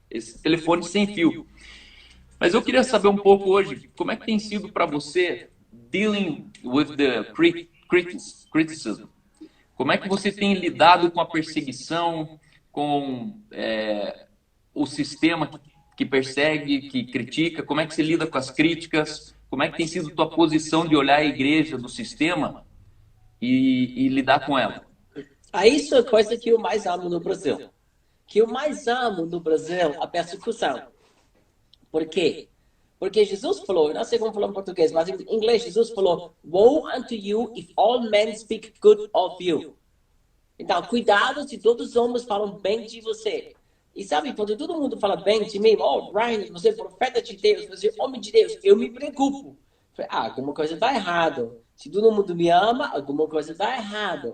esse telefone sem fio. Mas eu queria saber um pouco hoje, como é que tem sido para você dealing with the criticism? Como é que você tem lidado com a perseguição, com o sistema que persegue, que critica? Como é que você lida com as críticas? Como é que tem sido a tua posição de olhar a igreja do sistema e lidar com ela? Isso é a coisa que eu mais amo no Brasil. Que eu mais amo no Brasil, a persecução. Por quê? Porque Jesus falou, não sei como falar em português, mas em inglês Jesus falou, woe unto you if all men speak good of you. Então, cuidado se todos os homens falam bem de você. E sabe, quando todo mundo fala bem de mim, oh, Ryan, você é profeta de Deus, você é homem de Deus, eu me preocupo. Falei, alguma coisa está errada. Se todo mundo me ama, alguma coisa está errada.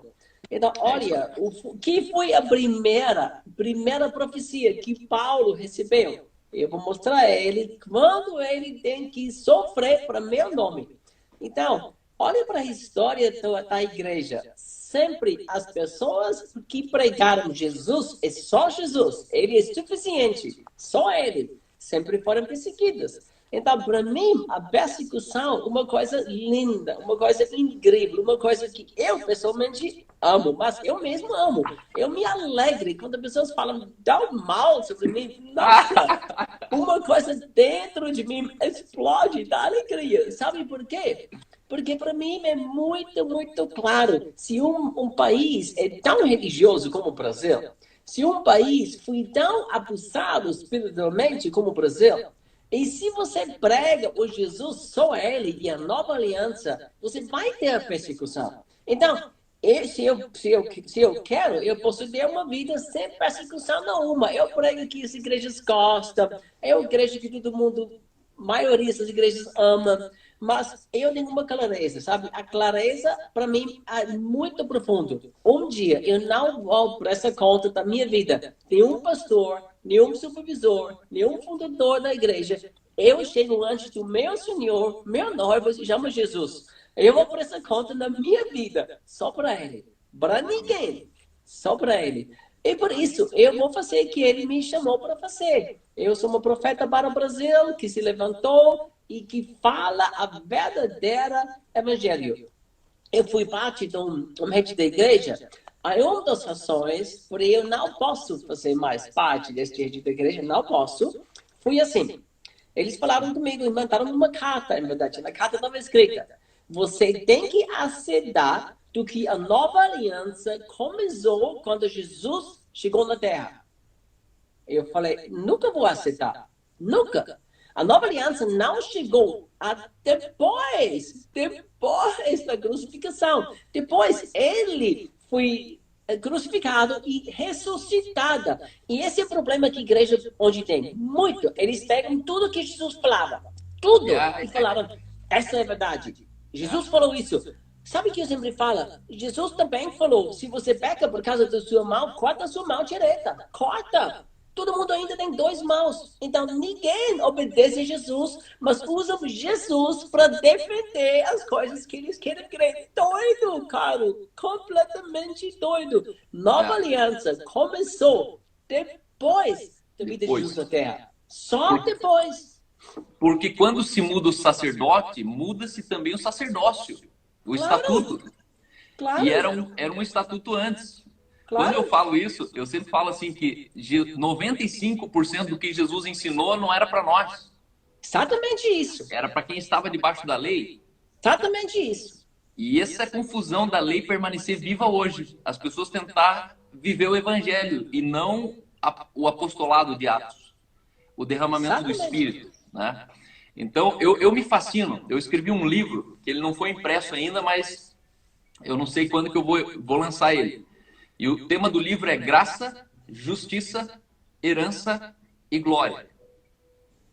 Então, olha, o que foi a primeira profecia que Paulo recebeu? Eu vou mostrar a ele quando ele tem que sofrer para meu nome. Então, olha para a história da igreja. Sempre as pessoas que pregaram Jesus, é só Jesus. Ele é suficiente. Só ele. Sempre foram perseguidas. Então, para mim, a persecução é uma coisa linda, uma coisa incrível, uma coisa que eu pessoalmente amo, mas eu mesmo amo. Eu me alegro quando as pessoas falam tão mal sobre mim. Nossa, uma coisa dentro de mim explode da alegria. Sabe por quê? Porque para mim é muito, muito claro. Se um país é tão religioso como o Brasil, se um país foi tão abusado espiritualmente como o Brasil, e se você prega o Jesus só ele e a nova aliança, você vai ter a persecução. Então, se eu quero, eu posso ter uma vida sem persecução nenhuma. Eu prego que as igrejas gostam, é uma igreja que todo mundo, a maioria das igrejas ama, mas eu tenho uma clareza, sabe? A clareza, para mim, é muito profundo. Um dia, eu não vou prestar conta da minha vida. Nenhum pastor, nenhum supervisor, nenhum fundador da igreja. Eu chego antes do meu Senhor, meu noivo, se chama Jesus. Eu vou prestar conta da minha vida, só para Ele. Para ninguém, só para Ele. E por isso, eu vou fazer o que Ele me chamou para fazer. Eu sou uma profeta para o Brasil, que se levantou e que fala a verdadeira evangelho. Eu fui parte de um rede da igreja. Aí uma das razões, por eu não posso fazer mais parte deste rede da igreja, não posso, foi assim. Eles falaram comigo e mandaram uma carta, na verdade, na carta estava escrita. Você tem que aceitar do que a nova aliança começou quando Jesus chegou na Terra. Eu falei, nunca vou aceitar. Nunca. A nova aliança não chegou depois da crucificação. Depois ele foi crucificado e ressuscitado. E esse é o problema que a igreja hoje tem. Muito. Eles pegam tudo que Jesus falava. Tudo. E falaram, essa é a verdade. Jesus falou isso. Sabe o que eu sempre falo? Jesus também falou, se você peca por causa da sua mão, corta a sua mão direita. Corta. Todo mundo ainda tem 2 mãos. Então, ninguém obedece a Jesus, mas usa Jesus para defender as coisas que eles querem crer. Doido, Carlos. Completamente doido. Nova aliança começou depois da vida de Jesus na Terra. Só depois. Porque quando se muda o sacerdote, muda-se também o sacerdócio, o estatuto. Claro, E era um estatuto antes. Quando eu claro. falo isso, eu sempre falo assim que 95% do que Jesus ensinou não era para nós, Exatamente isso. era para quem estava debaixo da lei. Exatamente isso. E essa confusão da lei permanecer viva hoje. As pessoas tentar viver o evangelho e não o apostolado de Atos, o derramamento do Exatamente. Espírito, né? Então, eu me fascino. Eu escrevi um livro, que ele não foi impresso ainda, mas eu não sei quando que eu vou lançar ele. E o tema do livro é Graça, Justiça, Herança e Glória.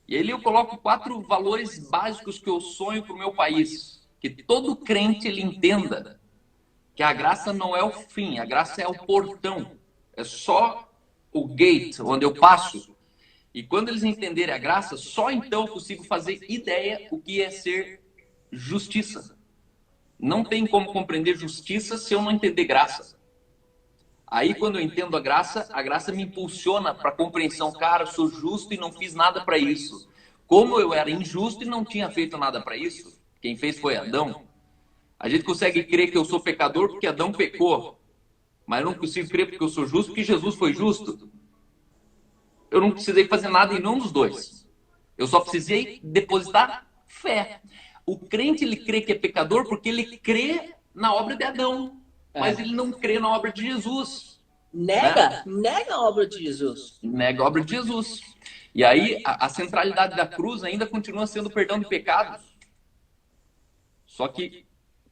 E ali eu coloco 4 valores básicos que eu sonho para o meu país. Que todo crente ele entenda que a graça não é o fim, a graça é o portão. É só o gate onde eu passo. E quando eles entenderem a graça, só então eu consigo fazer ideia o que é ser justiça. Não tem como compreender justiça se eu não entender graça. Aí, quando eu entendo a graça me impulsiona para a compreensão. Cara, eu sou justo e não fiz nada para isso. Como eu era injusto e não tinha feito nada para isso, quem fez foi Adão. A gente consegue crer que eu sou pecador porque Adão pecou, mas eu não consigo crer porque eu sou justo porque Jesus foi justo. Eu não precisei fazer nada em nenhum dos dois. Eu só precisei depositar fé. O crente, ele crê que é pecador porque ele crê na obra de Adão, mas ele não crê na obra de Jesus. Nega a obra de Jesus. Nega a obra de Jesus. E aí, a centralidade da cruz ainda continua sendo o perdão de pecados. Só que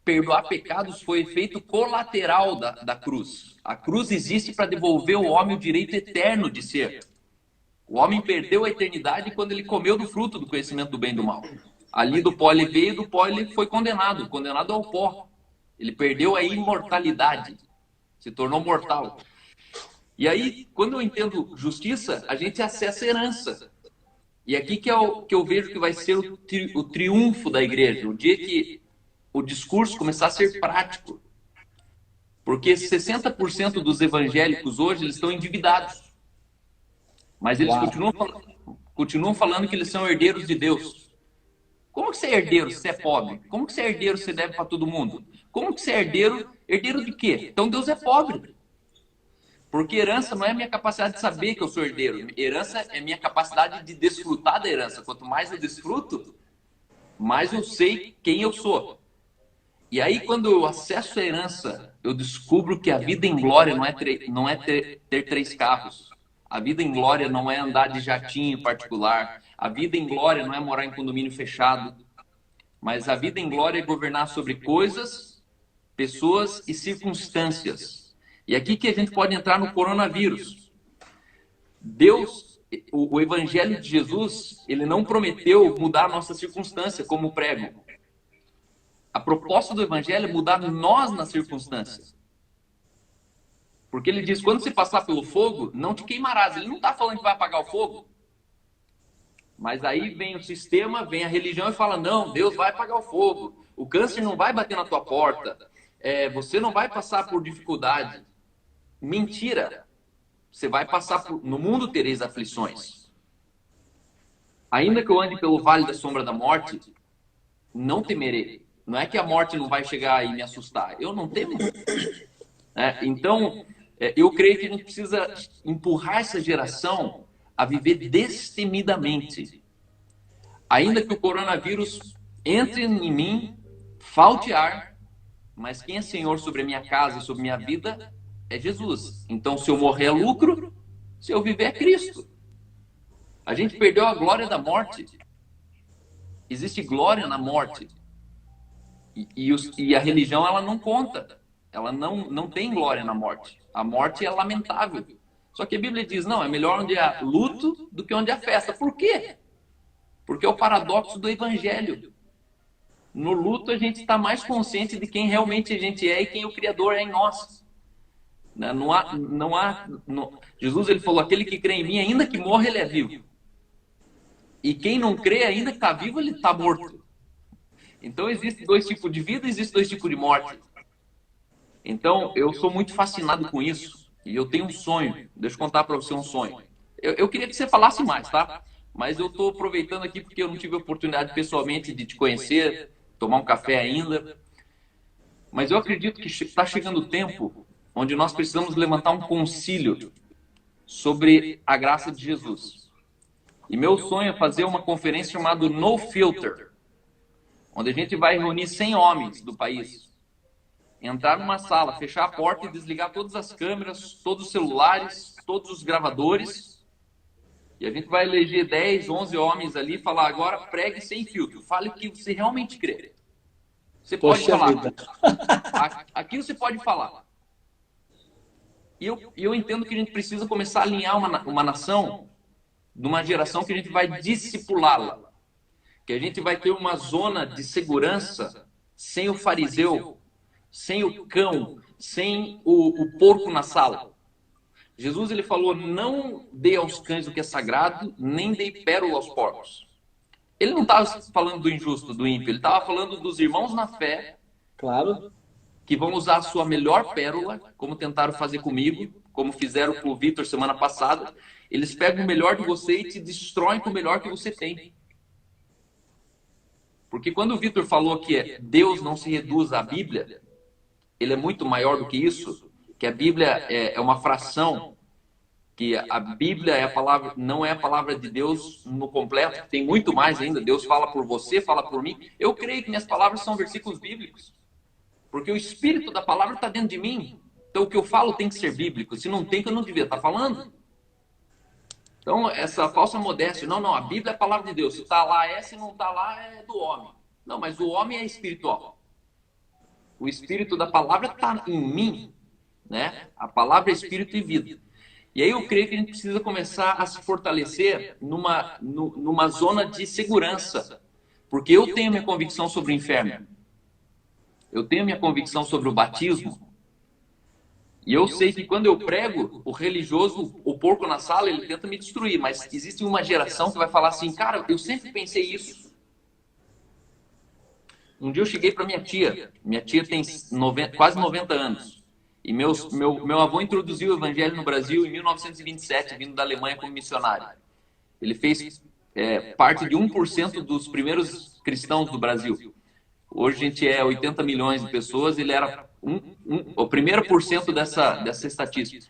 perdoar pecados foi efeito colateral da cruz. A cruz existe para devolver ao homem o direito eterno de ser. O homem perdeu a eternidade quando ele comeu do fruto do conhecimento do bem e do mal. Ali do pó ele veio, do pó ele foi condenado ao pó. Ele perdeu a imortalidade, se tornou mortal. E aí, quando eu entendo justiça, a gente acessa a herança. E aqui que é o que eu vejo que vai ser o triunfo da igreja, o dia que o discurso começar a ser prático. Porque 60% dos evangélicos hoje eles estão endividados. Mas eles continuam falando que eles são herdeiros de Deus. Como que você é herdeiro se você é pobre? Como que você é herdeiro se você deve para todo mundo? Como que você é herdeiro? Herdeiro de quê? Então Deus é pobre. Porque herança não é a minha capacidade de saber que eu sou herdeiro. Herança é a minha capacidade de desfrutar da herança. Quanto mais eu desfruto, mais eu sei quem eu sou. E aí, quando eu acesso a herança, eu descubro que a vida em glória não é ter 3 carros. A vida em glória não é andar de jatinho particular. A vida em glória não é morar em condomínio fechado. Mas a vida em glória é governar sobre coisas, pessoas e circunstâncias. E aqui que a gente pode entrar no coronavírus. Deus, o evangelho de Jesus, ele não prometeu mudar a nossa circunstância, como prego. A proposta do evangelho é mudar nós na circunstância. Porque ele diz, quando você passar pelo fogo, não te queimarás. Ele não está falando que vai apagar o fogo. Mas aí vem o sistema, vem a religião e fala, não, Deus vai apagar o fogo. O câncer não vai bater na tua porta. Você não vai passar por dificuldade. Mentira. Você vai passar por... No mundo tereis aflições. Ainda que eu ande pelo vale da sombra da morte, não temerei. Não é que a morte não vai chegar e me assustar. Eu não temo. Então, eu creio que a gente precisa empurrar essa geração a viver destemidamente. Ainda que o coronavírus entre em mim, falte ar, mas quem é Senhor sobre a minha casa e sobre a minha vida é Jesus. Então, se eu morrer é lucro, se eu viver é Cristo. A gente perdeu a glória da morte. Existe glória na morte. E a religião, ela não conta. Ela não tem glória na morte. A morte é lamentável. Só que a Bíblia diz, não, é melhor onde há luto do que onde há festa. Por quê? Porque é o paradoxo do evangelho. No luto, a gente está mais consciente de quem realmente a gente é e quem o Criador é em nós. Jesus, ele falou, aquele que crê em mim, ainda que morra, ele é vivo. E quem não crê, ainda que está vivo, ele está morto. Então, existem 2 tipos de vida, existem 2 tipos de morte. Então, eu sou muito fascinado com isso. E eu tenho um sonho. Deixa eu contar para você um sonho. Eu queria que você falasse mais, tá? Mas eu estou aproveitando aqui porque eu não tive a oportunidade pessoalmente de te conhecer, tomar um café ainda. Mas eu acredito que está chegando o tempo onde nós precisamos levantar um concílio sobre a graça de Jesus. E meu sonho é fazer uma conferência chamada No Filter, onde a gente vai reunir 100 homens do país, entrar numa sala, fechar a porta e desligar todas as câmeras, todos os celulares, todos os gravadores. E a gente vai eleger 10, 11 homens ali e falar: agora pregue sem filtro, fale o que você realmente crê. Você pode falar. Aqui você pode falar. E eu entendo que a gente precisa começar a alinhar uma nação de uma geração que a gente vai discipulá-la. Que a gente vai ter uma zona de segurança sem o fariseu, sem o cão, sem o porco na sala. Jesus, ele falou: não dê aos cães o que é sagrado, nem dê pérola aos porcos. Ele não estava falando do injusto, do ímpio, ele estava falando dos irmãos na fé, Claro. que vão usar a sua melhor pérola, como tentaram fazer comigo, como fizeram com o Vitor semana passada. Eles pegam o melhor de você e te destroem com o melhor que você tem. Porque quando o Vitor falou que Deus não se reduz à Bíblia, ele é muito maior do que isso, que a Bíblia é uma fração, que a Bíblia é a palavra, não é a palavra de Deus no completo, tem muito mais ainda. Deus fala por você, fala por mim. Eu creio que minhas palavras são versículos bíblicos, porque o espírito da palavra está dentro de mim. Então o que eu falo tem que ser bíblico. Se não tem, que eu não devia estar falando. Então essa falsa modéstia, não, a Bíblia é a palavra de Deus. Se está lá se não está lá é do homem. Não, mas o homem é espiritual. O espírito da palavra está em mim, né? A palavra é espírito e vida. E aí eu creio que a gente precisa começar a se fortalecer numa zona de segurança. Porque eu tenho minha convicção sobre o inferno. Eu tenho minha convicção sobre o batismo. E eu sei que quando eu prego, o religioso, o porco na sala, ele tenta me destruir. Mas existe uma geração que vai falar assim: cara, eu sempre pensei isso. Um dia eu cheguei para minha tia. Minha tia tem quase 90 anos. E meu avô introduziu o evangelho no Brasil em 1927, vindo da Alemanha como missionário. Ele fez parte de 1% dos primeiros cristãos do Brasil. Hoje a gente é 80 milhões de pessoas, ele era o primeiro por cento dessa estatística.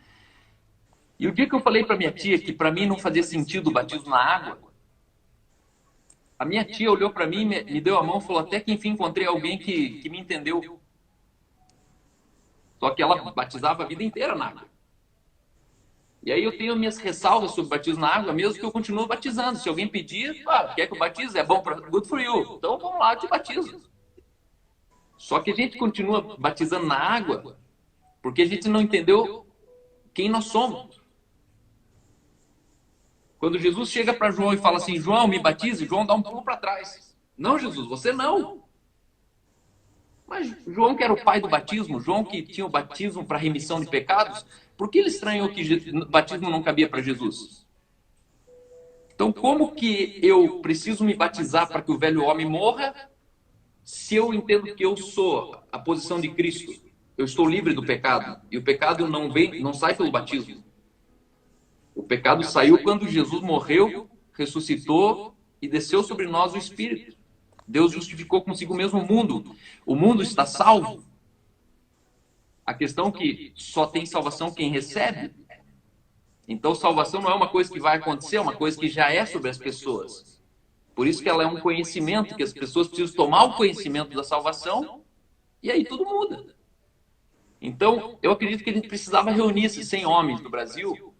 E o dia que eu falei para minha tia que para mim não fazia sentido o batismo na água, a minha tia olhou para mim, me deu a mão e falou: até que enfim encontrei alguém que me entendeu. Só que ela batizava a vida inteira na água. E aí eu tenho minhas ressalvas sobre batismo na água, mesmo que eu continue batizando. Se alguém pedir, quer que eu batize? É bom para good for you. Então vamos lá, eu te batizo. Só que a gente continua batizando na água porque a gente não entendeu quem nós somos. Quando Jesus chega para João e fala assim: João, me batize, João dá um pulo para trás. Não, Jesus, você não. Mas João, que era o pai do batismo, João que tinha o batismo para remissão de pecados, por que ele estranhou que o batismo não cabia para Jesus? Então, como que eu preciso me batizar para que o velho homem morra, se eu entendo que eu sou a posição de Cristo? Eu estou livre do pecado, e o pecado não sai pelo batismo. O pecado saiu quando Jesus morreu, ressuscitou e desceu sobre nós o Espírito. Deus justificou consigo mesmo o mundo. O mundo está salvo. A questão é que só tem salvação quem recebe. Então, salvação não é uma coisa que vai acontecer, é uma coisa que já é sobre as pessoas. Por isso que ela é um conhecimento, que as pessoas precisam tomar o conhecimento da salvação, e aí tudo muda. Então, eu acredito que a gente precisava reunir esses 100 homens do Brasil,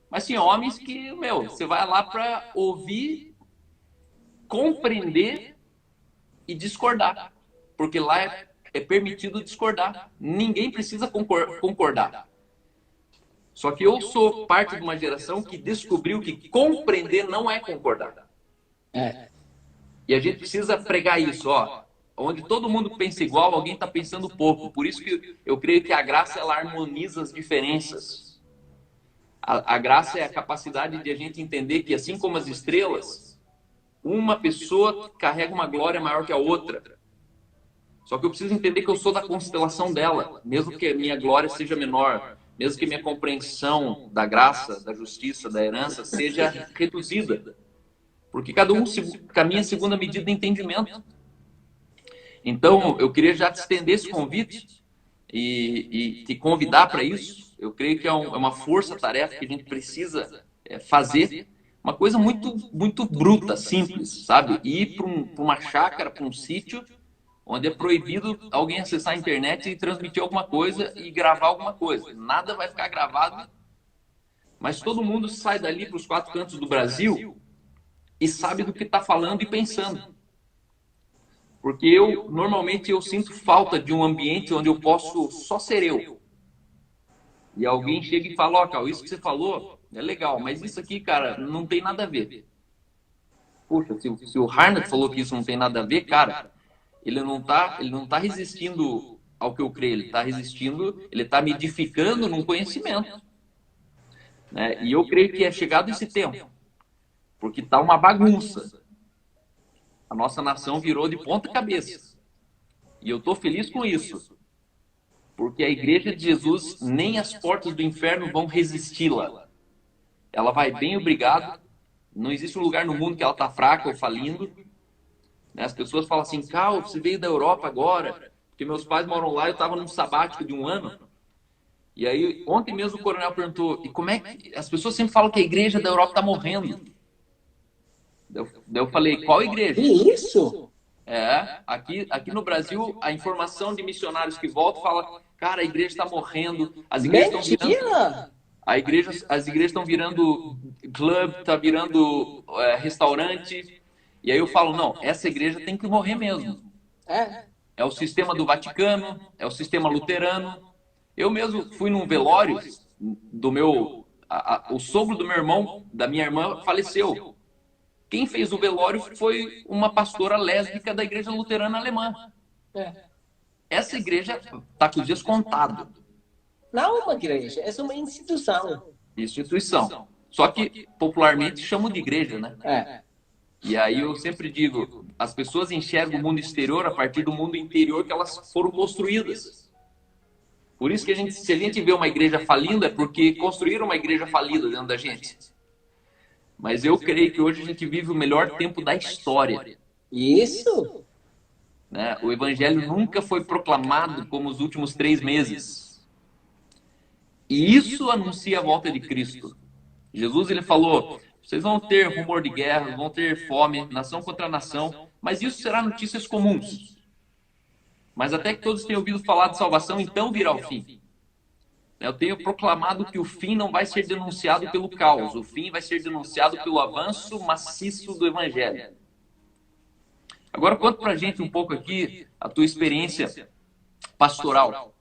mas sim, homens que, você vai lá para ouvir, compreender e discordar. Porque lá é permitido discordar. Ninguém precisa concordar. Só que eu sou parte de uma geração que descobriu que compreender não é concordar. E a gente precisa pregar isso, onde todo mundo pensa igual, alguém está pensando pouco. Por isso que eu creio que a graça, ela harmoniza as diferenças. A graça é a capacidade de a gente entender que, assim como as estrelas, uma pessoa carrega uma glória maior que a outra. Só que eu preciso entender que eu sou da constelação dela, mesmo que a minha glória seja menor, mesmo que a minha compreensão da graça, da justiça, da herança seja reduzida. Porque cada um caminha segundo a medida de entendimento. Então, eu queria já te estender esse convite e te convidar para isso. Eu creio que é uma força-tarefa que a gente precisa fazer. Uma coisa muito bruta, simples, sabe? Ir para uma chácara, para um sítio, onde é proibido alguém acessar a internet e transmitir alguma coisa e gravar alguma coisa. Nada vai ficar gravado, mas todo mundo sai dali para os quatro cantos do Brasil e sabe do que está falando e pensando. Porque normalmente eu sinto falta de um ambiente onde eu posso só ser eu. E alguém chega e fala, ó, Cal, isso que você falou é legal, mas isso aqui, cara, não tem nada a ver. Poxa, se o Harnett falou que isso não tem nada a ver, cara, ele não tá resistindo ao que eu creio, ele está me edificando num conhecimento. Né? E eu creio que é chegado esse tempo, porque tá uma bagunça. A nossa nação virou de ponta cabeça. E eu estou feliz com isso. Porque a igreja de Jesus, nem as portas do inferno vão resisti-la. Ela vai bem, obrigado. Não existe um lugar no mundo que ela está fraca ou falindo. As pessoas falam assim, Cal, você veio da Europa agora, porque meus pais moram lá, eu estava num sabático de um ano. E aí, ontem mesmo o coronel perguntou, e como é que... As pessoas sempre falam que a igreja da Europa está morrendo. Daí eu falei, qual igreja? Que isso? Aqui no Brasil, a informação de missionários que voltam fala, cara, a igreja está morrendo, as igrejas estão virando... As igrejas estão virando club, está virando restaurante. E aí eu falo, não, essa igreja tem que morrer mesmo. É o sistema do Vaticano, é o sistema luterano. Eu mesmo fui num velório do meu... o sogro do meu irmão, da minha irmã, faleceu. Quem fez o velório foi uma pastora lésbica da igreja luterana alemã. Essa igreja está com os dias contados. Não é uma igreja, é uma instituição. Instituição. Só que popularmente chamam de igreja, né? E aí eu sempre digo, as pessoas enxergam o mundo exterior a partir do mundo interior que elas foram construídas. Por isso que se a gente vê uma igreja falindo, é porque construíram uma igreja falida dentro da gente. Mas eu creio que hoje a gente vive o melhor tempo da história. Isso? Né? O evangelho nunca foi proclamado como os últimos 3 meses. E isso anuncia a volta de Cristo. Jesus, ele falou, vocês vão ter rumor de guerra, vão ter fome, nação contra nação, mas isso será notícias comuns. Mas até que todos tenham ouvido falar de salvação, então virá o fim. Eu tenho proclamado que o fim não vai ser denunciado pelo caos, o fim vai ser denunciado pelo avanço maciço do evangelho. Agora conta pra gente um pouco aqui a tua experiência pastoral.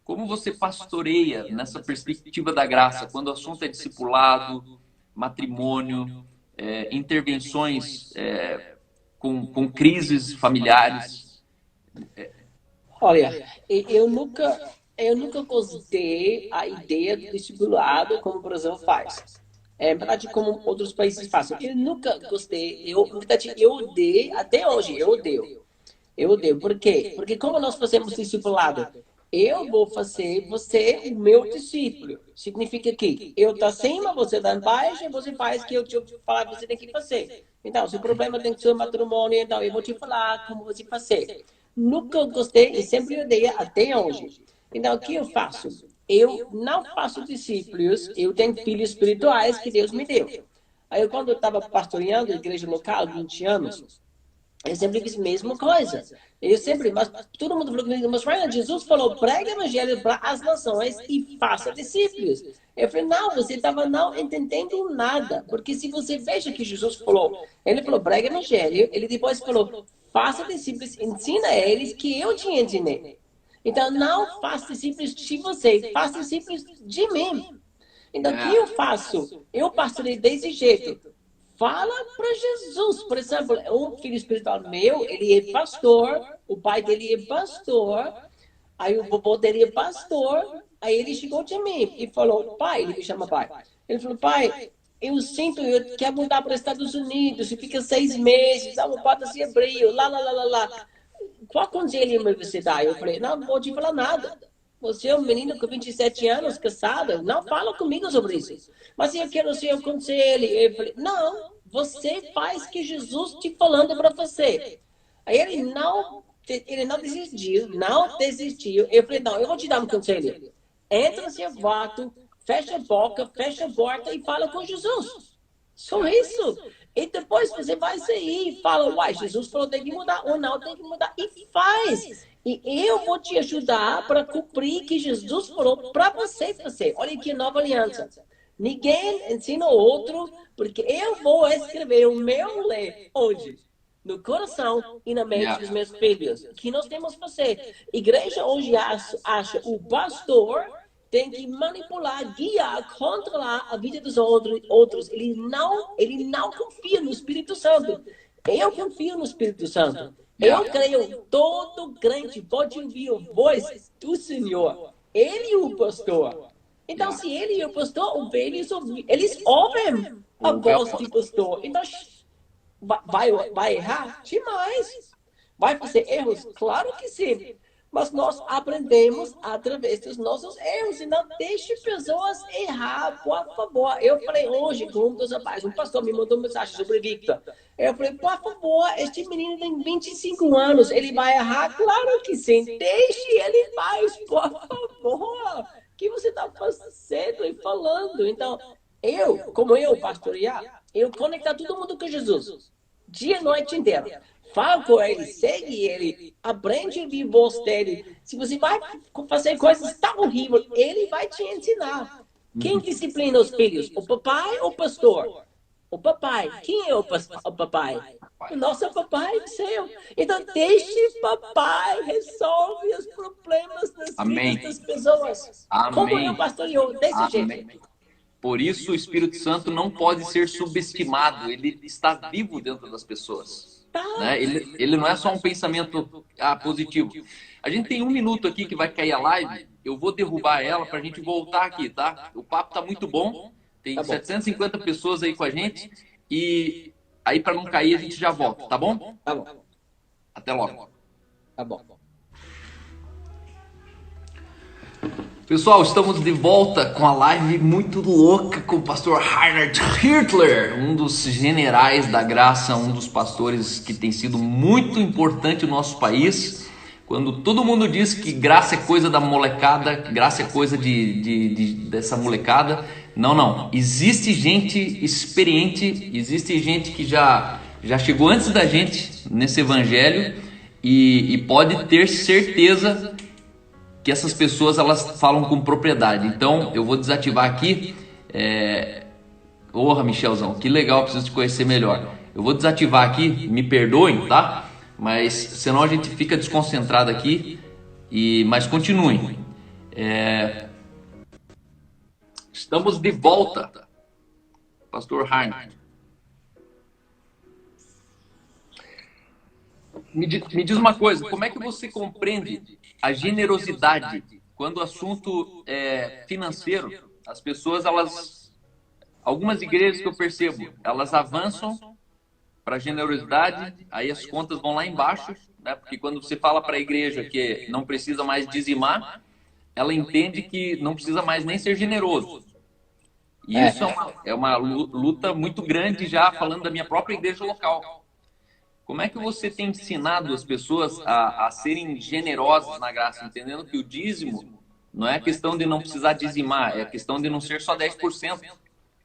Como você pastoreia nessa perspectiva da graça, quando o assunto é discipulado, matrimônio, intervenções com crises familiares? Olha, eu nunca gostei a ideia do discipulado como o Brasil faz. É verdade, como outros países fazem. Eu nunca gostei, eu odeio, até hoje, eu odeio. Eu odeio. Por quê? Porque como nós fazemos discipulado? Eu vou fazer você o meu discípulo. Significa que eu estou acima, você está embaixo, e você faz o que eu te falar, você tem que fazer. Então, se o problema tem que ser o matrimônio, então eu vou te falar como você fazer. Nunca gostei e sempre odeio até hoje. Então, o que eu faço? Eu não faço discípulos, eu tenho filhos espirituais que Deus me deu. Aí, quando eu estava pastoreando a igreja local, 20 anos, eu sempre fiz a mesma coisa. Mas todo mundo falou comigo, mas Ryan, Jesus falou, pregue o evangelho para as nações e faça discípulos. Eu falei, não, você estava não entendendo nada. Porque se você veja que Jesus falou, ele falou, pregue o evangelho, ele depois falou, faça discípulos, ensina a eles que eu te ensinei. Então, não faça discípulos de você, faça discípulos de mim. Então, o que eu faço? Eu pastorei desse jeito. Fala para Jesus. Por exemplo, um filho espiritual meu, ele é pastor, o pai dele é pastor, aí o vovô dele é pastor, aí ele chegou de mim e falou, pai, ele me chama pai. Ele falou, pai, eu quero mudar para os Estados Unidos, e fica 6 meses, não pode ser hebreu, lá. Qual conselho ele me dá? Eu falei, não vou te falar nada. Você é um menino com 27 anos, casado, não fala comigo sobre isso. Mas eu quero ser o conselho. Eu falei, não, você faz o que Jesus te falando para você. Aí ele não Ele não desistiu, não desistiu. Eu falei, não, eu vou te dar um conselho. Entra no seu quarto, fecha a boca, fecha a porta e fala com Jesus. Só isso. E depois você vai sair e fala, uai, Jesus falou tem que mudar, ou não tem que mudar. E faz. E eu vou te ajudar para cumprir o que Jesus falou para você fazer. Olha aqui a nova aliança. Ninguém ensina outro, porque eu vou escrever o meu lei hoje no coração e na mente dos meus filhos. O que nós temos que fazer? A igreja hoje acha o pastor tem que manipular, guiar, controlar a vida dos outros. Ele não confia no Espírito Santo. Eu confio no Espírito Santo. Eu creio todo crente pode ouvir a voz do Senhor. Ele e o pastor. Então, se ele e o pastor ouvem, eles ouvem a voz do pastor. Então, vai errar? Demais. Vai fazer erros? Claro que sim. Mas nós aprendemos através dos nossos erros. E não deixe pessoas errar, por favor. Eu falei hoje com um dos rapazes, um pastor me mandou mensagem sobre Victor. Eu falei, por favor, este menino tem 25 anos, ele vai errar? Claro que sim. Deixe ele em paz, por favor. O que você está fazendo e falando? Então, como eu pastorear, eu conectar todo mundo com Jesus. Dia e noite inteira. Fala com ele, segue ele, aprende a ouvir a voz dele. Se você vai fazer coisas tão horríveis, ele vai te ensinar. Quem disciplina os filhos? O papai ou o pastor? O papai. Quem é o papai? O nosso papai do céu. Então, deixe o papai resolve os problemas das vidas das pessoas. Amém. Como eu pastoreio, desse jeito. Por isso, o Espírito Santo não pode ser subestimado. Ele está vivo dentro das pessoas. Né? Ele não é só um pensamento positivo. A gente tem 1 minuto aqui que vai cair a live. Eu vou derrubar ela para a gente voltar aqui, tá? O papo tá muito bom. Tem 750 pessoas aí com a gente. E aí, para não cair, a gente já volta, tá bom? Tá bom. Até logo. Tá bom. Pessoal, estamos de volta com a live muito louca com o pastor Reinhard Hitler, um dos generais da graça, um dos pastores que tem sido muito importante no nosso país. Quando todo mundo diz que graça é coisa da molecada, graça é coisa dessa molecada, não. Existe gente experiente, existe gente que já chegou antes da gente nesse evangelho e pode ter certeza que essas pessoas elas falam com propriedade. Então eu vou desativar aqui. Porra, Michelzão, que legal, preciso te conhecer melhor. Eu vou desativar aqui, me perdoem, tá? Mas senão a gente fica desconcentrado aqui. Mas continuem. Estamos de volta, pastor Reinhard. Me diz uma coisa, como é que você compreende a generosidade quando o assunto é financeiro? As pessoas, algumas igrejas que eu percebo, elas avançam para a generosidade, aí as contas vão lá embaixo, né? Porque quando você fala para a igreja que não precisa mais dizimar, ela entende que não precisa mais nem ser generoso. E isso é uma luta muito grande já, falando da minha própria igreja local. Como é que você tem ensinado as pessoas a serem generosas na graça, entendendo que o dízimo não é questão de não precisar dizimar, é questão de não ser só 10%,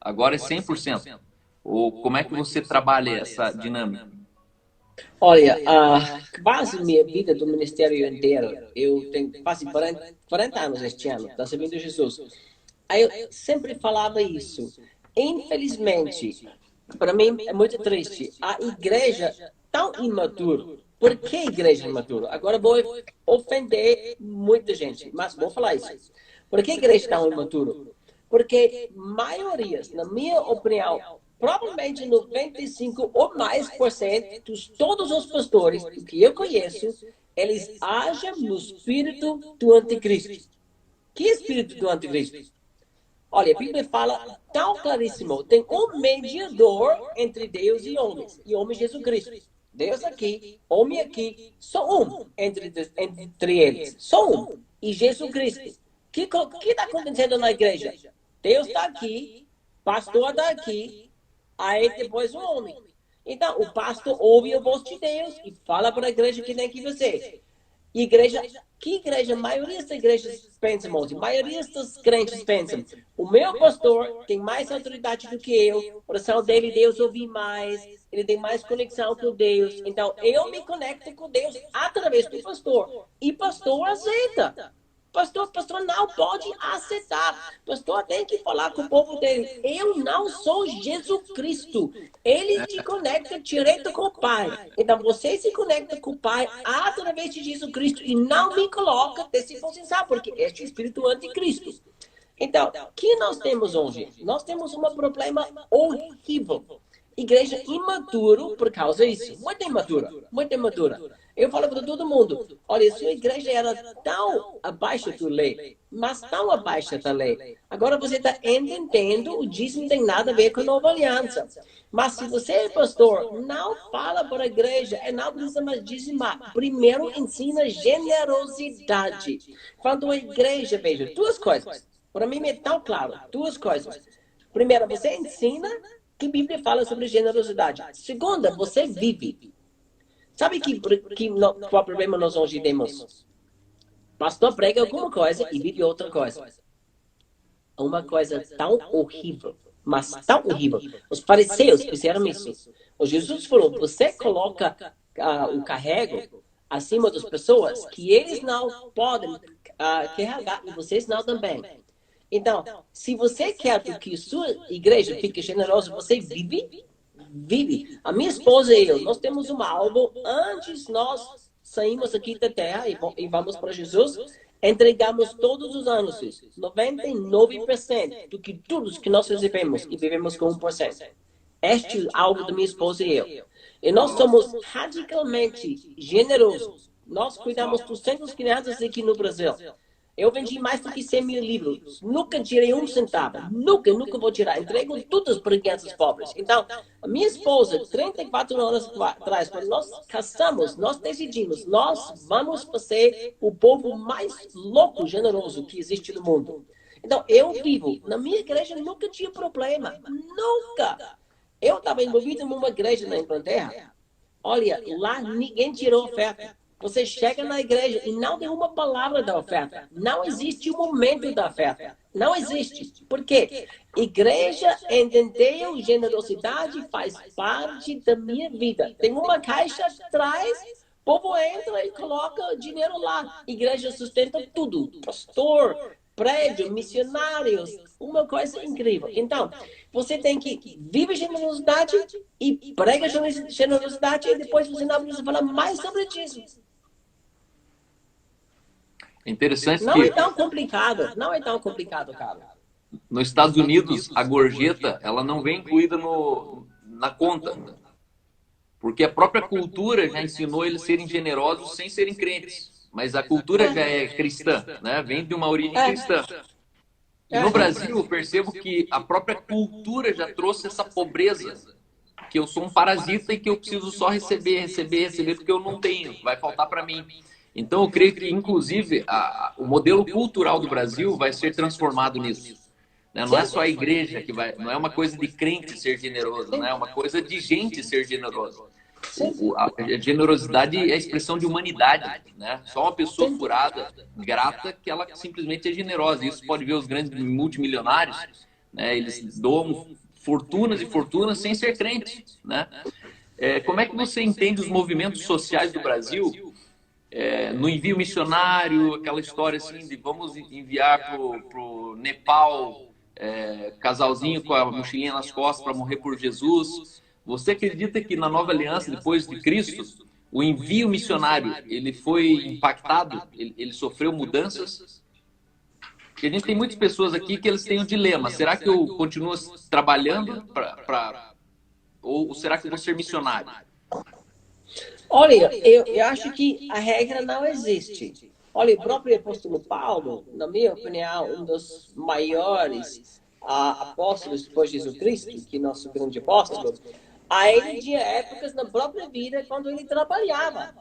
agora é 100%. Ou como é que você trabalha essa dinâmica? Olha, quase minha vida do ministério inteiro, eu tenho quase 40 anos este ano, está servindo Jesus. Aí eu sempre falava isso. Infelizmente, para mim é muito triste, a igreja tão imaturo. Por que igreja imatura? Agora vou ofender muita gente, mas vou falar isso. Por que igreja tão imatura? Porque maiorias, na minha opinião, provavelmente 95 ou mais por cento de todos os pastores que eu conheço, eles agem no espírito do anticristo. Que espírito do anticristo? Olha, a Bíblia fala tão claríssimo, tem um mediador entre Deus e homem Jesus Cristo. Deus aqui, homem aqui, só um entre eles. Só um. E Jesus Cristo. O que está acontecendo na igreja? Deus está aqui, pastor está aqui, aí depois um homem. Então, o pastor ouve a voz de Deus e fala para a igreja que tem que fazer. E igreja, que igreja? A maioria das igrejas pensam, irmãos, a maioria dos crentes pensam, o meu pastor tem mais autoridade do que eu, a oração dele, Deus ouve mais, ele tem mais conexão com Deus, então eu me conecto com Deus através do pastor. E pastor aceita. Pastor não pode aceitar. Pastor tem que falar com o povo dele. Eu não sou Jesus Cristo. Ele te conecta direto com o Pai. Então você se conecta com o Pai através de Jesus Cristo e não me coloca dessa posição, porque este é o espírito anticristo. Então, o que nós temos hoje? Nós temos um problema horrível. Igreja imaturo por causa disso. Muito imatura. Muito imatura. Eu falo para todo mundo, olha, sua igreja era tão abaixo da lei, mas tão abaixo da lei. Agora você está entendendo, o dízimo não tem nada a ver com a nova aliança. Mas se você é pastor, não fala para a igreja, não precisa mais dizimar. Primeiro ensina generosidade. Quando a igreja, veja, duas coisas. Para mim é tão claro, duas coisas. Primeiro, você ensina que a Bíblia fala sobre generosidade. Segunda, você vive. Sabe qual problema nós hoje temos? Pastor prega alguma coisa e vive outra coisa. Uma coisa tão horrível, mas tão horrível. Os fariseus fizeram isso. O Jesus falou, você coloca o carrego acima das pessoas que eles não podem carregar e vocês não também. Então, se você quer que sua igreja fique generosa, você vive. A minha esposa e eu, nós temos um álbum, antes nós saímos aqui da terra e vamos para Jesus, entregamos todos os anos 99% do que tudo que nós recebemos e vivemos com 1%. Este é o álbum da minha esposa e eu. E nós somos radicalmente generosos. Nós cuidamos dos 200 crianças aqui no Brasil. Eu vendi mais do que 100 mil livros. Nunca tirei um centavo. Nunca vou tirar. Entrego todas para crianças pobres. Então, a minha esposa, 34 anos atrás, quando nós casamos, nós decidimos, nós vamos fazer o povo mais louco, generoso que existe no mundo. Então, eu vivo. Na minha igreja nunca tinha problema. Nunca. Eu estava envolvido em uma igreja na Inglaterra. Olha, lá ninguém tirou oferta. Você chega na igreja e não tem uma palavra da oferta. Não existe um momento da oferta. Não existe. Por quê? Igreja entendeu, generosidade faz parte da minha vida. Tem uma caixa atrás, o povo entra e coloca dinheiro lá. Igreja sustenta tudo. Pastor, prédio, missionários, uma coisa incrível. Então, você tem que viver generosidade e prega generosidade e depois você não precisa falar mais sobre isso. Interessante não que... é tão complicado. Não é tão complicado, cara. Nos Estados Unidos, a gorjeta, ela não vem incluída na conta. Porque a própria cultura já ensinou eles a serem generosos sem serem crentes. Mas a cultura já é cristã, né? Vem de uma origem cristã. E no Brasil, eu percebo que a própria cultura já trouxe essa pobreza. Que eu sou um parasita e que eu preciso só receber, porque eu não tenho. Vai faltar para mim. Então, eu creio que, inclusive, o modelo cultural do Brasil vai ser transformado nisso. Né? Não é só a igreja que vai... Não é uma coisa de crente ser generoso, né? É uma coisa de gente ser generosa. A generosidade é a expressão de humanidade, né? Só uma pessoa curada, grata, que ela simplesmente é generosa. Isso pode ver os grandes multimilionários, né? Eles doam fortunas e fortunas sem ser crente, né? Como é que você entende os movimentos sociais do Brasil no envio missionário, aquela história assim de vamos enviar pro Nepal, casalzinho com a mochilinha nas costas para morrer por Jesus? Você acredita que na nova aliança, depois de Cristo, o envio missionário ele foi impactado? Ele sofreu mudanças? Porque a gente tem muitas pessoas aqui que eles têm um dilema. Será que eu continuo trabalhando ou será que eu vou ser missionário? Olha, eu acho que a regra não existe. Olha, o próprio apóstolo Paulo, na minha opinião, um dos maiores apóstolos depois de Jesus Cristo, que é nosso grande apóstolo, ele tinha épocas na própria vida quando ele trabalhava.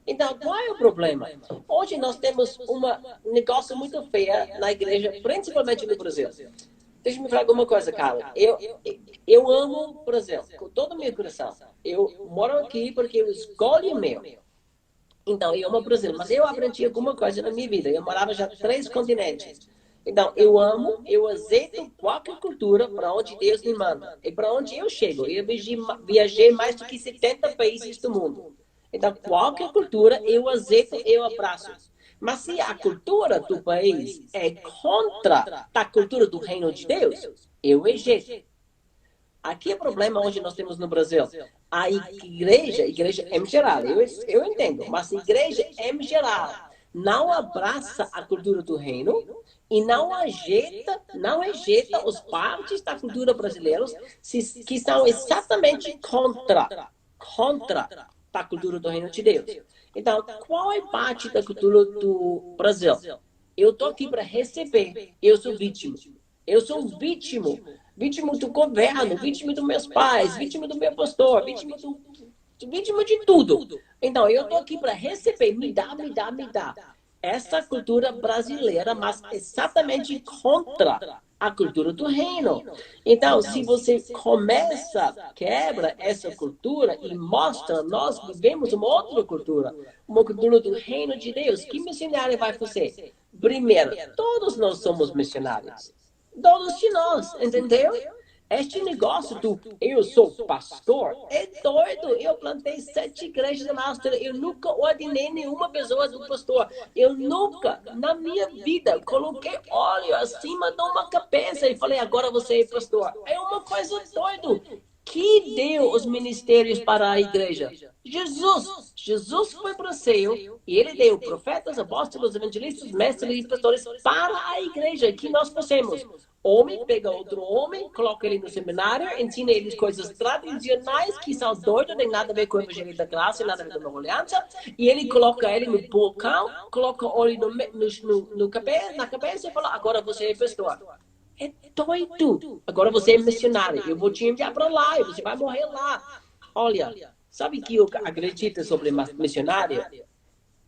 Então, qual é o problema? Hoje nós temos um negócio muito feio na igreja, principalmente no Brasil. Deixa eu me falar alguma coisa, Carla. Eu amo o Brasil com todo o meu coração. Eu moro aqui porque eu escolhi o meu. Então, eu amo o Brasil, mas eu aprendi alguma coisa na minha vida. Eu morava já em 3 continentes. Então, eu amo, eu aceito qualquer cultura para onde Deus me manda. E para onde eu chego. Eu viajei mais do que 70 países do mundo. Então, qualquer cultura eu aceito, eu abraço. Mas se a cultura do país é contra a cultura do reino de Deus, eu rejeito. Aqui é o problema hoje nós temos no Brasil. A igreja em geral, eu entendo, mas a igreja em geral não abraça a cultura do reino e não rejeita os partes da cultura brasileira que são exatamente contra a cultura do reino de Deus. Então, qual é parte da cultura do Brasil? Eu estou aqui para receber, eu sou vítima. Eu sou vítima do governo, vítima dos meus pais, vítima do meu pastor, vítima de tudo. Então, eu estou aqui para receber, me dá. Essa cultura brasileira, mas exatamente contra a cultura do reino. Então, se você quebra essa cultura e mostra, nós vivemos uma outra cultura, uma cultura do reino de Deus, que missionário vai fazer? Primeiro, todos nós somos missionários. Todos de nós, entendeu? Este negócio do eu sou pastor é doido. Eu plantei 7 igrejas na Áustria. Eu nunca ordenei nenhuma pessoa do pastor. Eu nunca, na minha vida, coloquei óleo acima de uma cabeça e falei, agora você é pastor. É uma coisa doida. Que deu os ministérios para a igreja? Jesus foi para o céu e ele deu profetas, apóstolos, evangelistas, mestres e pastores para a igreja que nós fazemos. Homem pega outro homem, coloca ele no seminário, ensina eles coisas tradicionais que são doidas, tem nada a ver com o evangelho da graça, nada a ver com a nova aliança, e ele coloca ele no pulcão, coloca óleo na cabeça e fala, agora você é pastor. É doido. Agora você é missionário. Eu vou te enviar para lá e você vai morrer lá. Olha, sabe que eu acredito sobre missionário?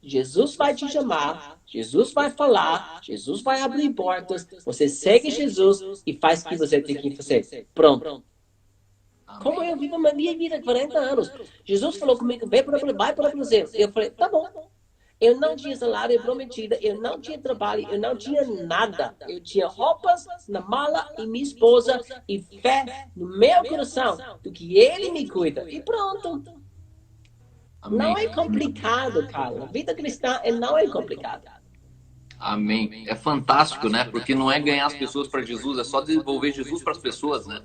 Jesus vai te chamar, Jesus vai falar, Jesus vai abrir portas. Você segue Jesus e faz o que você tem que fazer. Pronto. Como eu vivo a minha vida há 40 anos. Jesus falou comigo, vai para o Brasil. Eu falei, tá bom. Eu não tinha salário prometido, eu não tinha trabalho, eu não tinha nada. Eu tinha roupas na mala e minha esposa e fé no meu coração do que ele me cuida. E pronto. Amém. Não é complicado, Carla. A vida cristã não é complicada. Amém. É fantástico, né? Porque não é ganhar as pessoas para Jesus, é só desenvolver Jesus para as pessoas, né?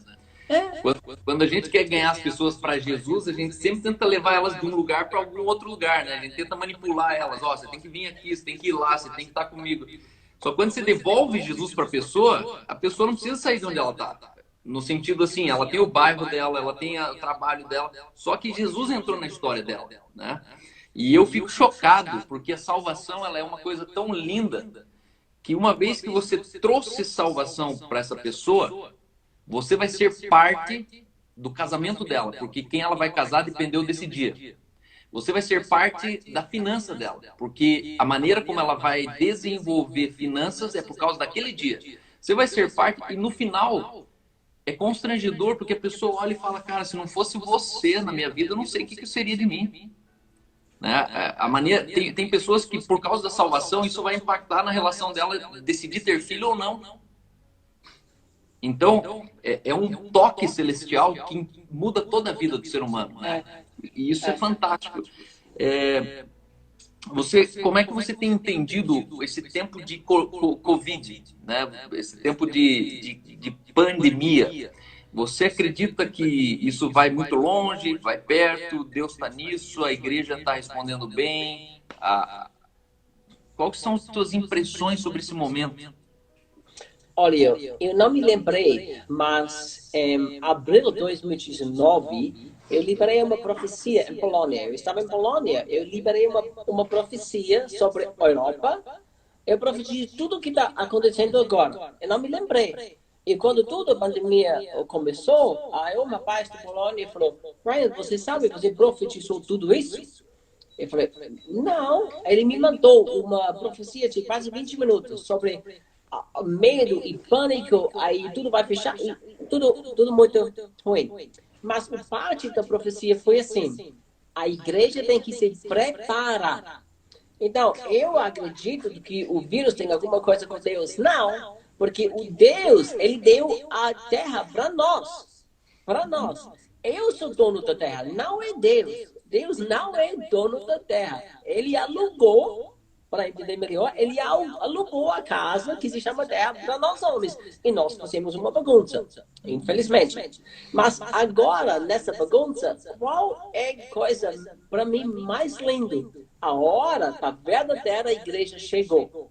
Quando a gente quer ganhar as pessoas para Jesus, a gente sempre tenta levar elas de um lugar para algum outro lugar, né? A gente tenta manipular elas. Ó, você tem que vir aqui, você tem que ir lá, você tem que estar comigo. Só que quando você devolve Jesus para a pessoa não precisa sair de onde ela está. No sentido assim, ela tem o bairro dela, ela tem o trabalho dela, só que Jesus entrou na história dela, né? E eu fico chocado, porque a salvação ela é uma coisa tão linda, que uma vez que você trouxe salvação para essa pessoa, você vai ser parte do casamento dela, porque quem ela vai casar dependeu desse dia. Você vai ser parte da finança dela, porque a maneira como ela vai desenvolver finanças é por causa daquele dia. Você vai ser parte e no final é constrangedor, porque a pessoa olha e fala, cara, se não fosse você na minha vida, eu não sei o que seria de mim. Né? A maneira, tem pessoas que por causa da salvação, isso vai impactar na relação dela decidir ter filho ou não. Então, é um toque celestial que muda toda a vida do ser humano, né? E isso é fantástico. Como é que você tem entendido esse tempo de Covid, né? Esse tempo de pandemia? Você acredita que isso vai muito longe, vai perto, Deus está nisso, a igreja está respondendo bem? Quais são as suas impressões sobre esse momento? Olha, eu não me lembrei, mas em abril de 2019, eu liberei uma profecia em Polônia. Eu estava em Polônia, eu liberei uma profecia sobre a Europa. Eu profetizei tudo o que está acontecendo agora. Eu não me lembrei. E quando toda a pandemia começou, aí um rapaz da Polônia falou, Ryan, você sabe, você profetizou tudo isso? Eu falei, não. Ele me mandou uma profecia de quase 20 minutos sobre medo e pânico, aí tudo vai fechar, e tudo muito ruim. Mas parte da profecia foi assim, a igreja tem que se preparar. Então, eu acredito que o vírus tem alguma coisa com Deus. Não, porque o Deus, ele deu a terra para nós. Para nós. Eu sou dono da terra, não é Deus. Deus não é dono da terra. Ele alugou, para entender melhor, ele alugou a casa que se chama terra para nós homens. E nós fazemos uma bagunça, infelizmente. Mas agora, nessa bagunça, qual é a coisa, para mim, mais linda? A hora da verdadeira igreja chegou.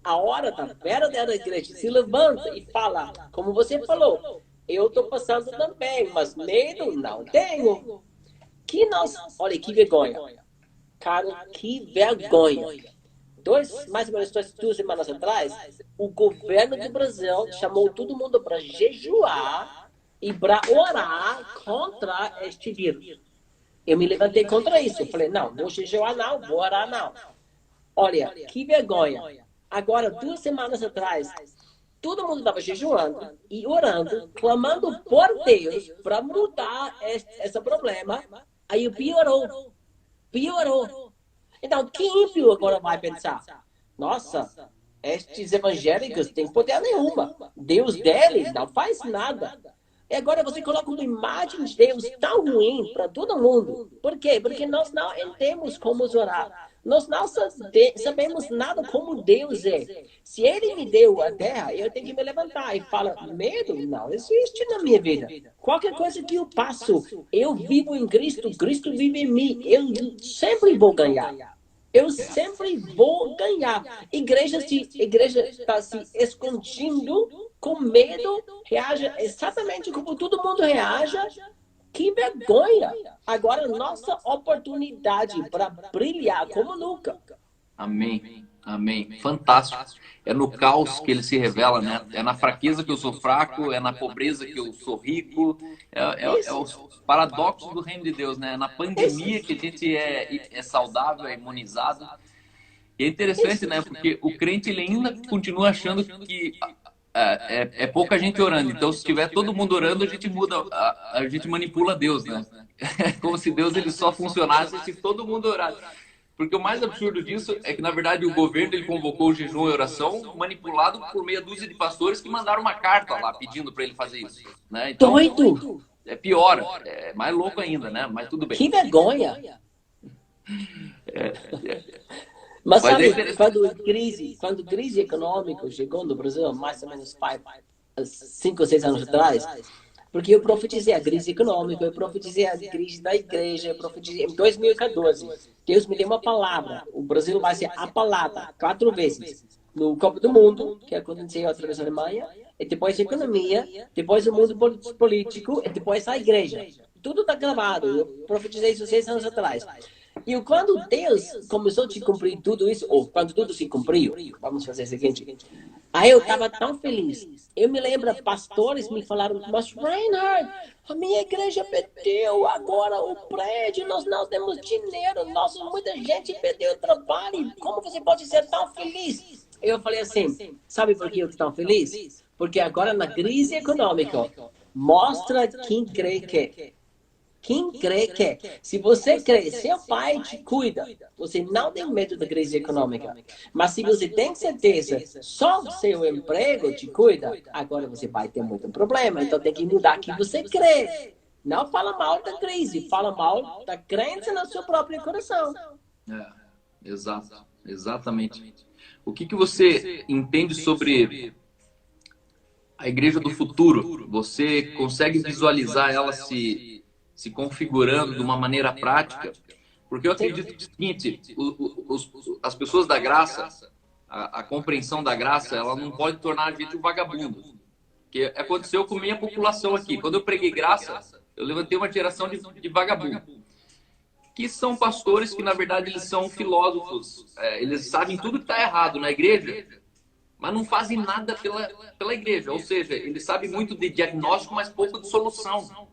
A hora da verdadeira igreja se levanta e fala, como você falou, eu estou passando também, mas medo não tenho. Olha que vergonha. Cara, que vergonha. Mais ou menos 2 semanas atrás, o governo do Brasil chamou todo mundo para jejuar e para orar contra este vírus. Eu me levantei contra isso. Eu falei, não, vou jejuar não, vou orar não. Olha, que vergonha. Agora, 2 semanas atrás, todo mundo estava jejuando e orando, clamando por Deus para mudar esse problema. Aí piorou. Piorou. Então, que ímpio agora vai pensar? Nossa, estes evangélicos têm poder nenhuma. Deus deles não faz nada. E agora você coloca uma imagem de Deus tão ruim para todo mundo. Por quê? Porque nós não entendemos como orar. Nós não sabemos nada como Deus é. Se Ele me deu a terra, eu tenho que me levantar e falar, medo não existe na minha vida. Qualquer coisa que eu passo, eu vivo em Cristo, Cristo vive em mim. Eu sempre vou ganhar. Eu sempre vou ganhar. Igreja está se escondendo com medo, reage exatamente como todo mundo reage. Que vergonha! Agora, nossa oportunidade para brilhar como nunca. Amém, amém. Fantástico. É no caos que ele se revela, né? É na fraqueza que eu sou fraco, é na pobreza que eu sou rico. É os paradoxos do reino de Deus, né? É na pandemia que a gente é saudável, é imunizado. E é interessante, né? Porque o crente ele ainda continua achando que é pouca gente orando. Então, se tiver todo mundo orando, a gente muda, a gente manipula Deus, né? É como se Deus ele só funcionasse se todo mundo orasse. Porque o mais absurdo disso é que, na verdade, o governo ele convocou o jejum e oração manipulado por meia dúzia de pastores que mandaram uma carta lá pedindo para ele fazer isso. Né? Então, doido! É pior, é mais louco ainda, né? Mas tudo bem. Que vergonha! Mas sabe, quando crise econômica chegou no Brasil, mais ou menos 5 ou 6 anos atrás, porque eu profetizei a crise econômica, eu profetizei a crise da igreja, eu profetizei em 2014. Deus me deu uma palavra. O Brasil vai ser abalado 4 vezes. No Copa do Mundo, que aconteceu outra vez na Alemanha, e depois a economia, depois o mundo político, e depois a igreja. Tudo está gravado. Eu profetizei isso 6 anos atrás. E quando Deus começou a cumprir tudo isso, ou quando tudo se cumpriu, vamos fazer o seguinte, aí eu estava tão feliz. Eu me lembro, pastores me falaram, mas Reinhard, a minha igreja perdeu agora o prédio, nós não temos dinheiro, muita gente perdeu o trabalho, como você pode ser tão feliz? Eu falei assim, sabe por que eu estou tão feliz? Porque agora na crise econômica, mostra quem crê que quem crê que, se você crê, seu pai te cuida, você não tem medo da crise econômica. Mas se você tem certeza, só seu emprego te cuida, agora você vai ter muito problema. Então tem que mudar que você crê. Não fala mal da crise, fala mal da crença no seu próprio coração. Exato, exatamente. O que você entende sobre a igreja do futuro? Você consegue visualizar ela se configurando de uma maneira prática? Porque eu acredito que é o seguinte, as pessoas da graça, a compreensão da graça, ela não pode tornar a gente um vagabundo. Que aconteceu com a minha população aqui. Quando eu preguei graça, eu levantei uma geração de vagabundo. Que são pastores que, na verdade, eles são filósofos. Eles sabem tudo que está errado na igreja, mas não fazem nada pela igreja. Ou seja, eles sabem muito de diagnóstico, mas pouco de solução.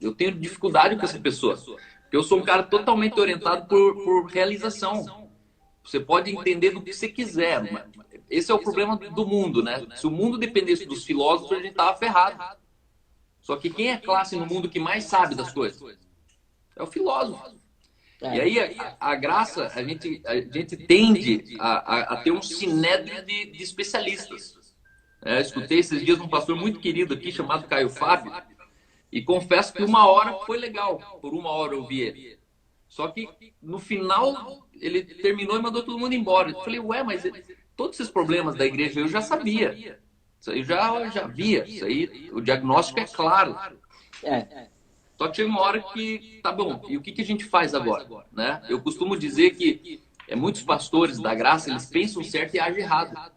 Eu tenho dificuldade com essa pessoa. Porque eu sou um cara totalmente orientado por realização. Você pode entender do que você quiser, esse é o problema do mundo, né? Se o mundo dependesse dos filósofos, a gente tava ferrado. Só que quem é classe no mundo que mais sabe das coisas? É o filósofo. E aí a graça, a gente tende a ter um sinédrio de especialistas. Escutei esses dias um pastor muito querido aqui, chamado Caio Fábio, e confesso que uma hora foi legal, por uma hora eu ouvi ele. Só que no final ele terminou e mandou todo mundo embora. Eu falei, ué, mas todos esses problemas da igreja eu já sabia. Isso aí eu já via. Isso aí, o diagnóstico é claro. Só que chega uma hora que, tá bom, e o que a gente faz agora? Né? Eu costumo dizer que muitos pastores da graça, eles pensam certo e agem errado.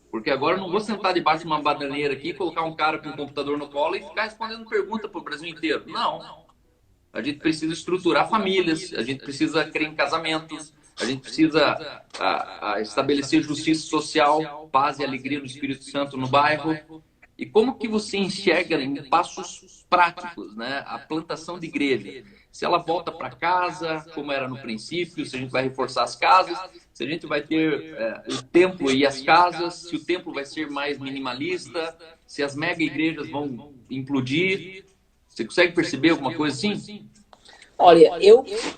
Porque agora eu não vou sentar debaixo de uma bananeira aqui, colocar um cara com um computador no colo e ficar respondendo pergunta para o Brasil inteiro. Não. A gente precisa estruturar famílias, a gente precisa crer em casamentos, a gente precisa estabelecer justiça social, paz e alegria no Espírito Santo no bairro. E como que você enxerga em passos práticos, né? A plantação de igreja? Se ela volta para casa, como era no princípio, se a gente vai reforçar as casas, se a gente vai ter o templo e as casas, se o templo vai ser mais minimalista, se as mega igrejas vão implodir. Você consegue perceber alguma coisa assim? Olha,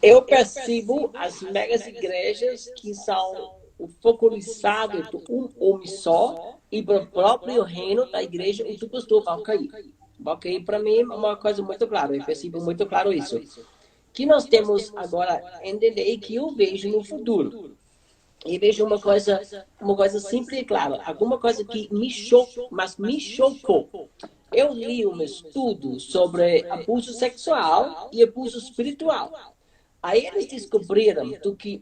eu percebo as megas igrejas que são focalizadas em um homem só e para o próprio reino da igreja, o pastor vai cair. Vai cair para mim é uma coisa muito clara, eu percebo muito claro isso. Que nós temos agora entender que eu vejo no futuro. E vejo uma coisa simples e clara, alguma coisa que me chocou. Eu li um estudo sobre abuso sexual e abuso espiritual. Aí eles descobriram que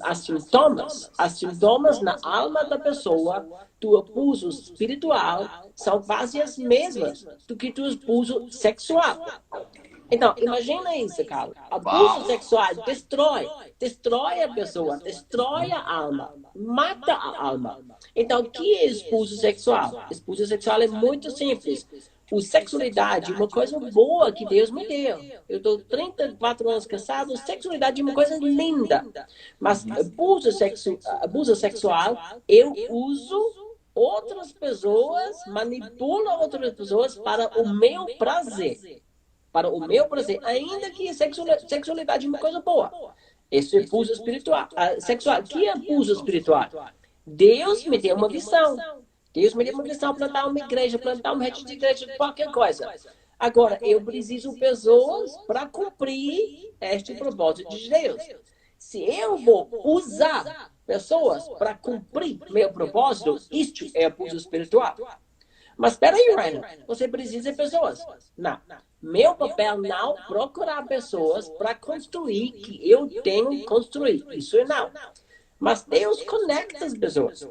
as sintomas na alma da pessoa do abuso espiritual são quase as mesmas do que do abuso sexual. Então, imagina isso, cara. Abuso sexual destrói a pessoa, destrói a alma, mata a alma. Então, o que é abuso sexual? Abuso sexual é muito simples. A sexualidade é uma coisa boa que Deus me deu. Eu estou 34 anos casado, sexualidade é uma coisa linda. Mas abuso sexual, eu uso outras pessoas, manipulo outras pessoas para o meu prazer. Para o meu prazer, ainda que a sexualidade é uma coisa boa. Esse é abuso espiritual, sexual. Que é abuso espiritual? Deus me deu uma visão. Deus me deu uma visão, plantar uma igreja, plantar uma rede de igreja, qualquer coisa. Agora, eu preciso de pessoas para cumprir este propósito de Deus. Se eu vou usar pessoas para cumprir meu propósito, isto é abuso espiritual. Mas espera aí, Rainer, você precisa de pessoas. Não. Meu papel não é procurar pessoas para construir que eu tenho que construir. Isso é não. Mas Deus conecta as pessoas.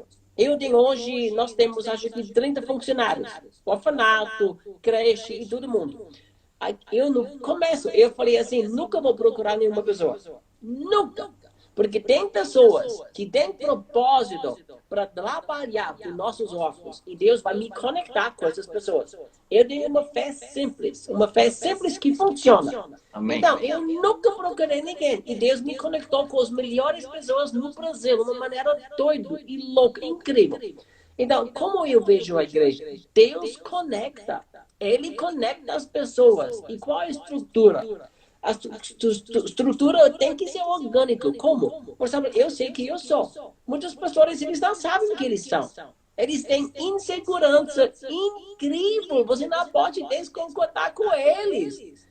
Hoje, nós temos, acho que 30 funcionários. Orfanato, creche e todo mundo. No começo, eu falei assim, nunca vou procurar nenhuma pessoa. Nunca. Porque tem pessoas que têm propósito para trabalhar com nossos órfãos. E Deus vai me conectar com essas pessoas. Eu tenho uma fé simples que funciona. Amém. Então, eu nunca procurei ninguém. E Deus me conectou com as melhores pessoas no Brasil, de uma maneira doida e louca, incrível. Então, como eu vejo a igreja? Deus conecta. Ele conecta as pessoas. E qual é a estrutura? A estrutura tem que ser orgânica. Como? Por exemplo, eu sei que eu sou. Muitos pastores, eles não sabem o que eles são. Eles têm insegurança incrível. Você não pode desconcordar com eles.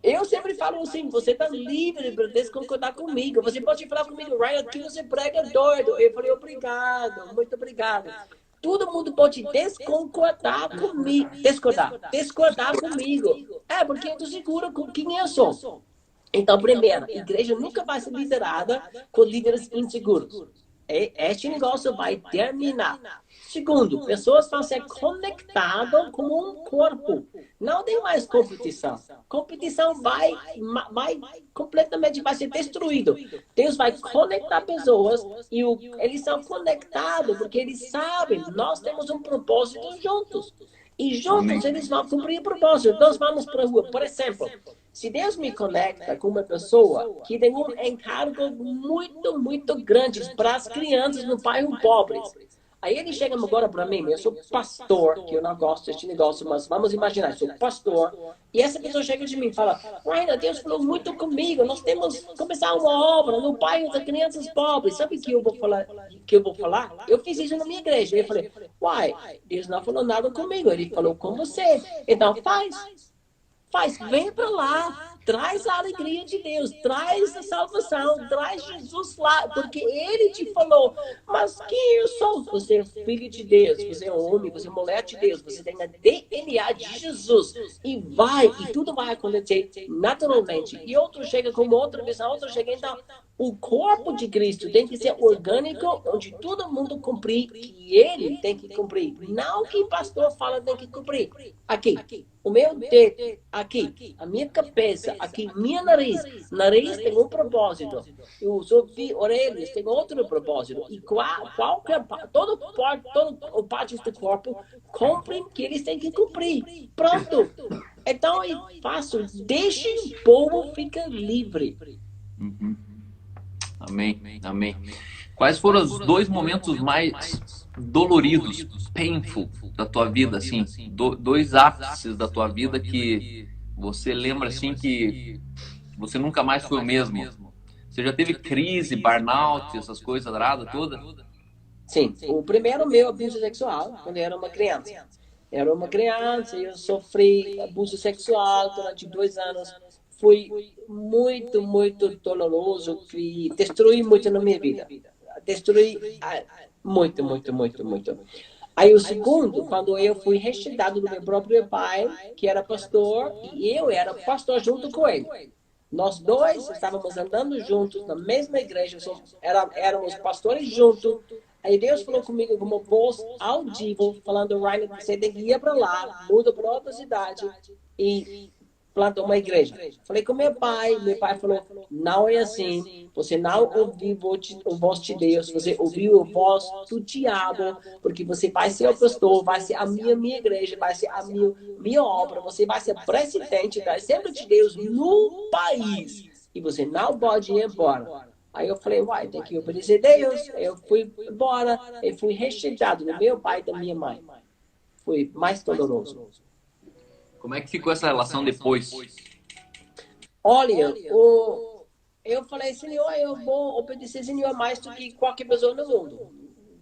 Eu sempre falo assim, você está livre para desconcordar comigo. Você pode falar comigo, Ryan, que você prega doido. Eu falei, obrigado, muito obrigado. Todo mundo pode desconcordar comigo. Discordar comigo. Porque eu estou seguro com quem eu sou. Então, primeiro, a igreja nunca vai ser liderada por líderes inseguros. Este negócio vai terminar. Segundo, pessoas vão ser conectadas como um corpo. Não tem mais competição. Competição vai completamente vai ser destruído. Deus vai conectar pessoas e eles são conectados porque eles sabem, nós temos um propósito juntos. E juntos eles vão cumprir o propósito. Nós vamos para a rua. Por exemplo, Se Deus me conecta com uma pessoa que tem um encargo muito, muito grande para as crianças no bairro pobre, aí ele chega agora para mim, eu sou pastor, que eu não gosto deste negócio, mas vamos imaginar, eu sou pastor, e essa pessoa chega de mim e fala, Rainer, Deus falou muito comigo, nós temos que começar uma obra no bairro das crianças pobres, sabe o que eu vou falar? Eu fiz isso na minha igreja, eu falei, uai, Deus não falou nada comigo, ele falou com você, então faz, vem para lá, traz a alegria de Deus, traz a salvação, traz Jesus lá, porque Ele te falou, mas quem eu sou? Você é filho de Deus, você é homem, você é mulher de Deus, você tem a DNA de Jesus, e tudo vai acontecer naturalmente, e outro chega com outra visão, outro chega, então, o corpo de Cristo tem que ser orgânico, onde todo mundo cumprir, que Ele tem que cumprir, não que o pastor fala tem que cumprir, aqui. O meu dedo, aqui, a minha cabeça, aqui, minha nariz tem um propósito. Os orelhas tem outro propósito. E todo o parte do corpo cumprem que eles têm que cumprir. Pronto. Então é fácil. Deixe o povo ficar livre. Uhum. Amém, amém. Quais foram os dois momentos mais doloridos, painful, da tua vida, assim? Dois ápices da tua vida que você lembra, assim, que você nunca mais foi o mesmo? Você já teve crise, burnout, essas coisas nada toda? Sim. O primeiro meu abuso sexual, quando eu era uma criança. Era uma criança e eu sofri abuso sexual durante 2 anos. Foi muito, muito doloroso e destruí muito na minha vida. Destruí muito, muito, muito, muito. Aí o segundo, quando eu fui rejeitado do meu próprio pai, que era pastor, e eu era pastor junto com ele. Nós dois estávamos andando juntos na mesma igreja, éramos pastores juntos. Aí Deus falou comigo com uma voz audível, falando, Rainer, você tem que ir para lá, muda para outra cidade e plantou uma igreja. Falei com meu pai falou, não é assim, você não ouviu a voz de Deus, você ouviu a voz do diabo, porque você vai ser o pastor, vai ser a minha igreja, vai ser a minha obra, você vai ser presidente da Assembleia de Deus no país, e você não pode ir embora. Aí eu falei, uai, tem que obedecer a Deus. Eu fui embora, eu fui rejeitado do meu pai e da minha mãe. Foi mais doloroso. Como é que ficou essa relação depois? Olha, eu falei, Senhor, eu vou obedecer, Senhor, mais do que qualquer pessoa no mundo.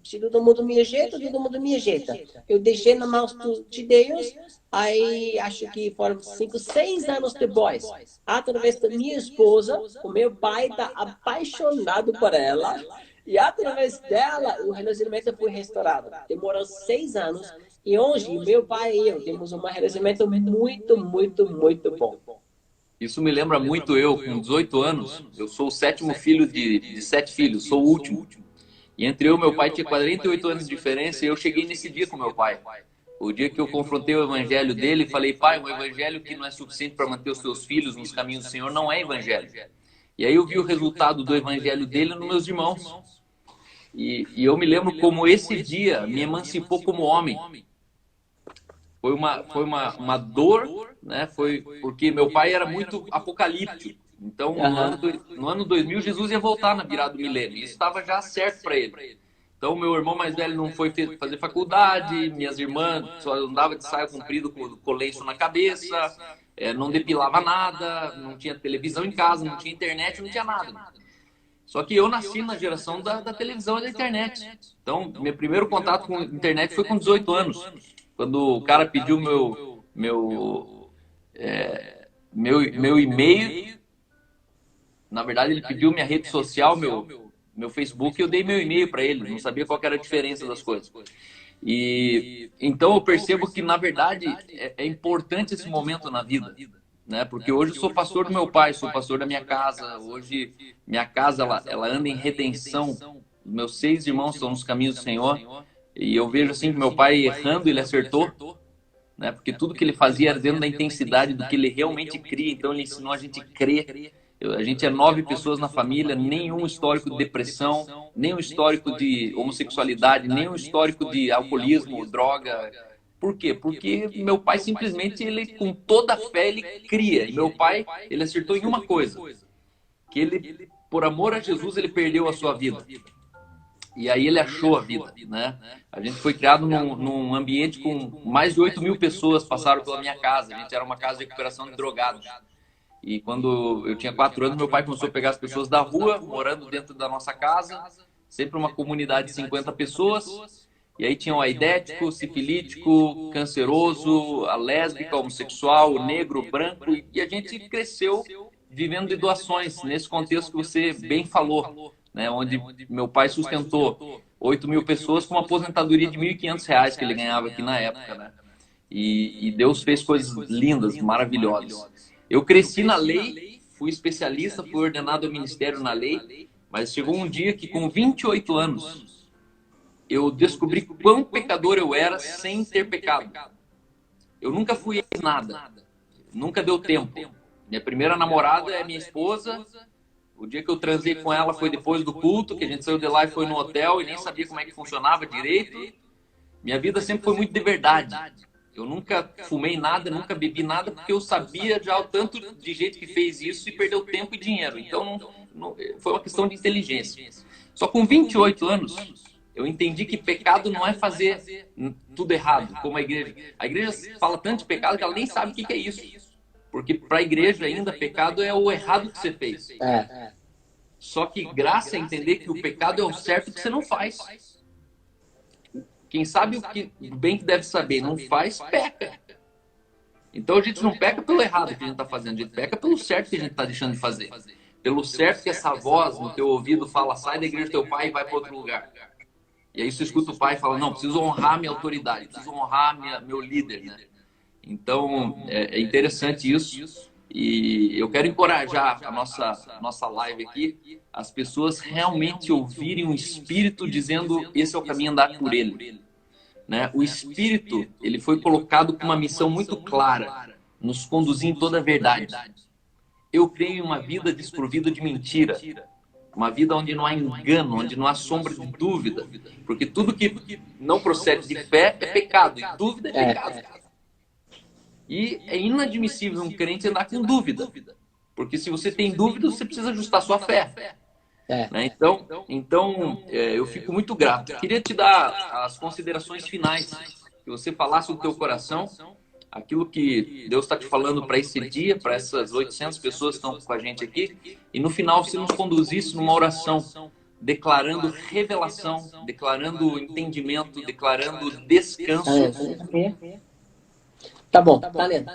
Se todo mundo me ajeita, todo mundo me ajeita. Eu deixei na mão de Deus, aí acho que foram 5, 6 anos depois, através da minha esposa, o meu pai está apaixonado por ela, e através dela, o relacionamento foi restaurado. Demorou 6 anos, e hoje, meu pai e eu temos um relacionamento muito, muito, muito bom. Isso me lembra muito eu, com 18 anos, eu sou o 7º filho de 7 filhos, sou o último. E entre eu e meu pai tinha 48 anos de diferença e eu cheguei nesse dia com meu pai. O dia que eu confrontei o evangelho dele e falei, pai, um evangelho que não é suficiente para manter os teus filhos nos caminhos do Senhor não é evangelho. E aí eu vi o resultado do evangelho dele nos meus irmãos. E eu me lembro como esse dia me emancipou como homem. Foi uma dor, né? Foi porque meu pai era muito apocalíptico. Então, no ano 2000, Jesus ia voltar na virada do milênio. Isso estava já certo para ele. Então, meu irmão mais velho não foi fazer faculdade, minhas irmãs só andavam de saia comprida com lenço na cabeça, não depilava nada, não tinha televisão em casa, não tinha internet, não tinha nada. Só que eu nasci na geração da televisão e da internet. Então, meu primeiro contato com a internet foi com 18 anos. Quando o cara pediu meu e-mail, na verdade ele pediu minha rede social, meu Facebook, e eu dei meu e-mail para ele, não sabia qual era a diferença das coisas. E então eu percebo que, na verdade, é importante esse momento na vida, né? Porque hoje eu sou pastor do meu pai, sou pastor da minha casa, hoje minha casa ela anda em redenção, meus 6 irmãos estão nos caminhos do Senhor. E eu vejo assim que meu pai errando, ele acertou, né? Porque tudo que ele fazia era dentro da intensidade do que ele realmente cria. Então ele ensinou a gente a crer. A gente é 9 pessoas na família, nenhum histórico de depressão, nenhum histórico de homossexualidade, nenhum histórico de alcoolismo, droga. Por quê? Porque meu pai simplesmente, ele com toda a fé, ele cria. E meu pai, ele acertou em uma coisa, que ele, por amor a Jesus, ele perdeu a sua vida. E aí ele achou a vida, né? A gente foi criado num ambiente com mais de 8 mil pessoas passaram pela minha casa. A gente era uma casa de recuperação de drogados. E quando eu tinha 4 anos, meu pai começou a pegar as pessoas da rua, morando dentro da nossa casa, sempre uma comunidade de 50 pessoas. E aí tinha o aidético, o sifilítico, canceroso, a lésbica, homossexual, o negro, o branco. E a gente cresceu vivendo de doações, nesse contexto que você bem falou, né? Onde meu pai sustentou 8 mil pessoas com uma aposentadoria de R$ 1.500 que ele ganhava aqui na época, né? E Deus fez coisas lindas, maravilhosas. Eu cresci na lei, fui especialista, fui ordenado ao ministério na lei, mas chegou um dia que com 28 anos eu descobri quão pecador eu era sem ter pecado. Eu nunca fui ex nada, nunca deu tempo. Minha primeira namorada é minha esposa. O dia que eu transei com ela foi depois do culto, que a gente saiu de lá e foi no hotel e nem sabia como é que funcionava direito. Minha vida sempre foi muito de verdade. Eu nunca fumei nada, nunca bebi nada, porque eu sabia já o tanto de gente que fez isso e perdeu tempo e dinheiro. Então, foi uma questão de inteligência. Só com 28 anos, eu entendi que pecado não é fazer tudo errado, como a igreja. A igreja fala tanto de pecado que ela nem sabe o que é isso. Porque para a igreja ainda, pecado é o errado que você fez. Só que graça é entender que o pecado é o certo que você não faz. Quem sabe o bem que deve saber não faz, peca. Então a gente não peca pelo errado que a gente está fazendo, a gente peca pelo certo que a gente está deixando de fazer. Pelo certo que essa voz no teu ouvido fala, sai da igreja do teu pai e vai para outro lugar. E aí você escuta o pai e fala, não, preciso honrar minha autoridade, preciso honrar meu líder, né? Então é interessante isso. E eu quero encorajar a nossa live aqui, as pessoas realmente ouvirem o Espírito dizendo, esse é o caminho, andar por ele. Né? O Espírito, ele foi colocado com uma missão muito clara, nos conduzir em toda a verdade. Eu creio em uma vida desprovida de mentira, uma vida onde não há engano, onde não há sombra de dúvida, porque tudo que não procede de fé é pecado, e dúvida é pecado. E é inadmissível um crente andar com dúvida, porque se você tem dúvida, você precisa ajustar sua fé. Né? Então, eu fico muito grato. Queria te dar as considerações finais, que você falasse no teu coração, aquilo que Deus está te falando para esse dia, para essas 800 pessoas que estão com a gente aqui, e no final você nos conduzisse numa oração, declarando revelação, declarando entendimento, declarando descanso. Tá bom, tá lendo.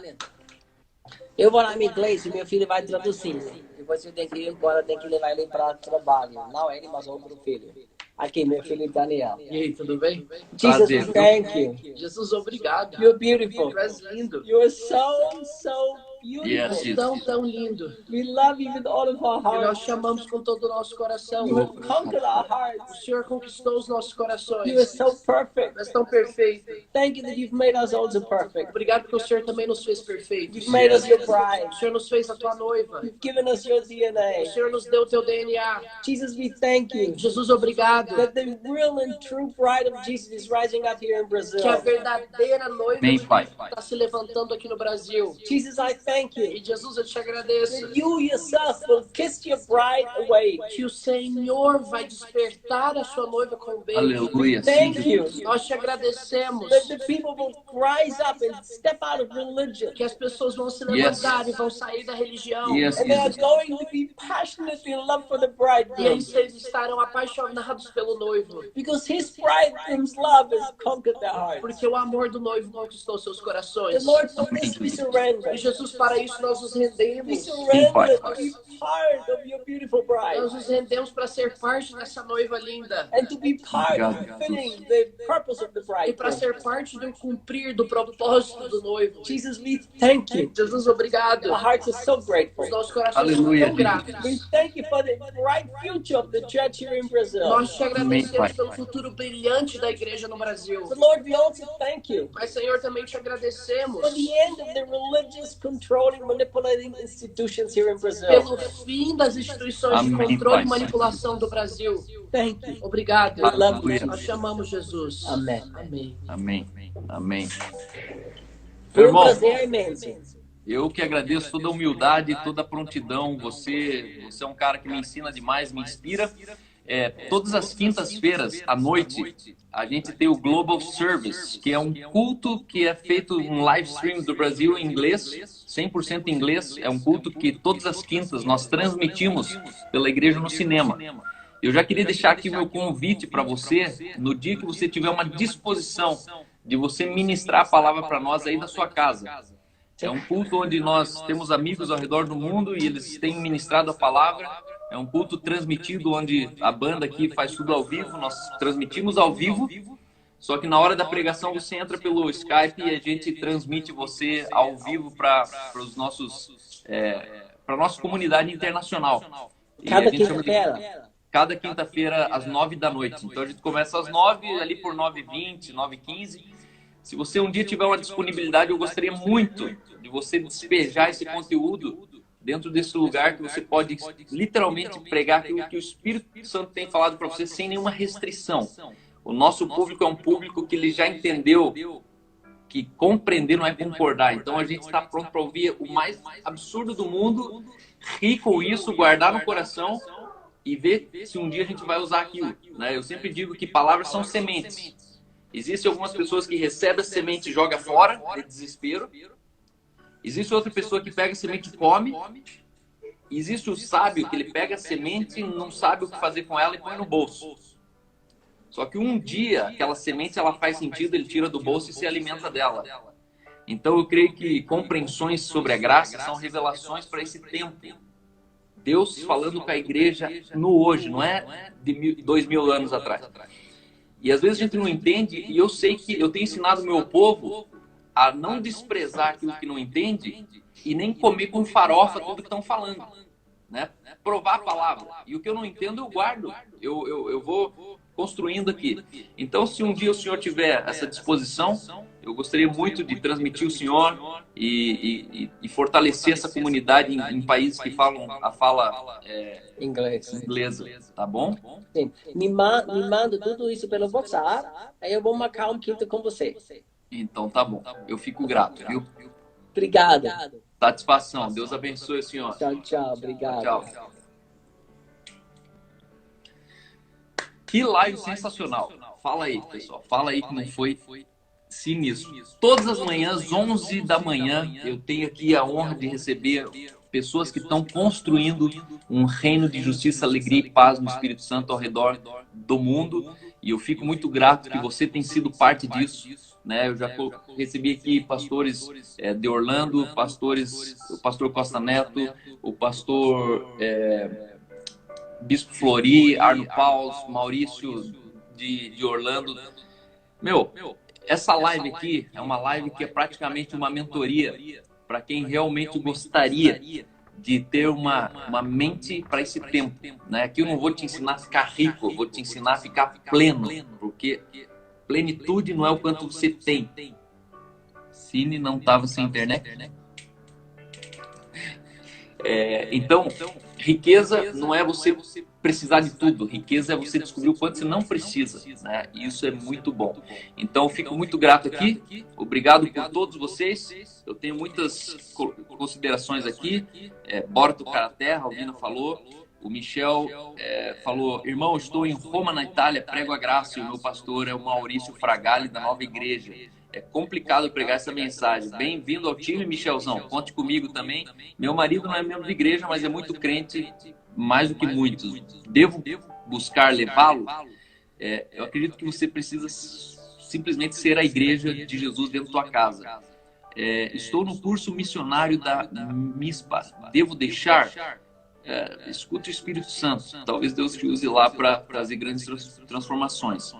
Eu vou lá em inglês e meu filho vai traduzindo. Depois eu tenho que ir embora, tenho que levar ele para trabalho. Não ele, mas outro filho. Aqui, meu filho Daniel. E aí, tudo bem? Jesus, thank you. Jesus, obrigado. You're beautiful. Tu és lindo. You are so beautiful. Yes. Tão lindo. We love you with all of our E nós hearts. chamamos com todo o nosso coração. You have conquered our O hearts. Senhor conquistou os nossos corações. You are so perfect. Tu és tão perfeito. Thank you that you've made us also perfect. Obrigado porque o Senhor também nos fez perfeitos. You've made us your bride. O Senhor nos fez a tua noiva. You've given us your O DNA. Senhor nos deu o teu DNA. Jesus, we thank you Jesus, obrigado. that the real and true bride of Jesus is rising up here in Brazil. Que a verdadeira noiva Bem, Pai. está se levantando aqui no Brasil. Jesus, I thank you E Jesus, eu te agradeço. that you yourself will kiss your bride away. Que o Senhor vai despertar a sua noiva com beijo. Aleluia. Thank you Nós te agradecemos. that the people will rise up and step out of religion. Que as pessoas vão se levantar e vão sair da religião. Yes, And they are Jesus. going to be passionate in love for the E bridegroom. eles estarão apaixonados pelo noivo. Because his bridegroom's love has conquered their hearts. Porque o amor do noivo conquistou seus corações. And Lord, for this we surrender. E Jesus, para isso nós nos We rendemos. surrender to be part of your beautiful bride. Nós nos rendemos para ser parte dessa noiva linda. And to be part of fulfilling the purpose of the E para bride. ser parte do cumprir do propósito do noivo. Jesus, we thank you. Jesus, obrigado. Our hearts are so grateful. Os nossos corações Aleluia, são tão gratos. We thank you for the bright future of the church here in Brazil. Nós te Amém, agradecemos Pai. pelo futuro brilhante da igreja no Brasil. But Lord, we also thank you Mas, Senhor, também te agradecemos for the end of the religious controlling, manipulating institutions here in Brazil. Pelo fim das instituições de Amém, controle e Pai. manipulação do Brasil. Thank you. Obrigado. We love you. Nós chamamos Jesus. Amém. Amém. Amém. Amém. Foi Meu um irmão, prazer imenso. eu que agradeço toda a humildade, toda a prontidão. Você é um cara que me ensina demais, me inspira. Todas as quintas-feiras à noite, a gente tem o Global Service, que é um culto que é feito um live stream do Brasil em inglês, 100% em inglês. É um culto que todas as quintas nós transmitimos pela igreja no cinema. Eu já queria deixar aqui o meu convite para você, no dia que você tiver uma disposição de você ministrar a palavra para nós aí da sua casa. É um culto onde nós temos amigos ao redor do mundo e eles têm ministrado a palavra. É um culto transmitido onde a banda aqui faz tudo ao vivo, nós transmitimos ao vivo, só que na hora da pregação você entra pelo Skype e a gente transmite você ao vivo para a nossa comunidade internacional. E Cada a gente chama quinta-feira? cada quinta-feira às 9 da noite. Então a gente começa às 9, ali por 9h20, 9h15. Se você um dia tiver uma disponibilidade, eu gostaria muito de você despejar esse conteúdo dentro desse lugar que você pode literalmente pregar aquilo que o Espírito Santo tem falado para você sem nenhuma restrição. O nosso público é um público que ele já entendeu que compreender não é concordar. Então a gente está pronto para ouvir o mais absurdo do mundo, rir com isso, guardar no coração e ver se um dia a gente vai usar aquilo. Eu sempre digo que palavras são sementes. Existem algumas pessoas que recebem a semente e jogam fora, de desespero. Existe outra pessoa que pega a semente e come. Existe o sábio que ele pega a semente e não sabe o que fazer com ela e põe no bolso. Só que um dia, aquela semente ela faz sentido, ele tira do bolso e se alimenta dela. Então eu creio que compreensões sobre a graça são revelações para esse tempo. Deus falando com a igreja no hoje, não é de 2000 anos atrás. E às vezes a gente não entende, e eu sei que eu tenho ensinado o meu povo a não desprezar aquilo que não entende e nem comer com farofa tudo que estão falando, Provar a palavra. E o que eu não entendo, eu guardo. Eu vou construindo aqui. Então, se um dia o senhor tiver essa disposição, eu gostaria muito de transmitir o senhor e fortalecer essa comunidade em países que falam a fala inglesa, tá bom? Sim. Me manda tudo isso pelo WhatsApp, aí eu vou marcar um quinto com você. Então tá bom, eu fico grato, viu? Obrigado. Satisfação, Deus abençoe o senhor. Tchau, tchau, obrigado. Tchau. Que live sensacional. Fala aí, pessoal, fala aí como foi sinistro. Todas as manhãs, 11 da manhã, eu tenho aqui a honra de receber pessoas que estão construindo um reino de justiça, alegria e paz no Espírito Santo ao redor do mundo. E eu fico muito grato que você tem sido parte disso. Eu já recebi aqui pastores de Orlando, o pastor Costa Neto, o pastor Bispo Flori, Arno Paus, Maurício de Orlando. Essa live aqui é uma live que é praticamente uma mentoria para quem realmente gostaria de ter uma mente para esse tempo. Aqui eu não vou te ensinar a ficar rico, eu vou te ensinar a ficar pleno, porque plenitude não é o quanto você tem. Cine não estava sem internet. Então, riqueza não é você precisar de tudo. Riqueza é você descobrir o quanto você não precisa. E isso é muito bom. Então, eu fico muito grato aqui. Obrigado por todos vocês. Eu tenho muitas considerações aqui. Bora tocar a terra, a Alvina falou. O Michel falou: irmão, eu estou em Roma, na Itália, prego a graça e o meu pastor é o Maurício Fragali, da Nova Igreja. É complicado pregar essa mensagem. Bem-vindo ao time, Michelzão. Conte comigo também. Meu marido não é membro de igreja, mas é muito crente, mais do que muitos. Devo buscar levá-lo? Eu acredito que você precisa simplesmente ser a igreja de Jesus dentro da tua casa. Estou no curso missionário da MISPA. Devo deixar? Escute o Espírito Santo. Talvez Deus te use lá para trazer grandes transformações.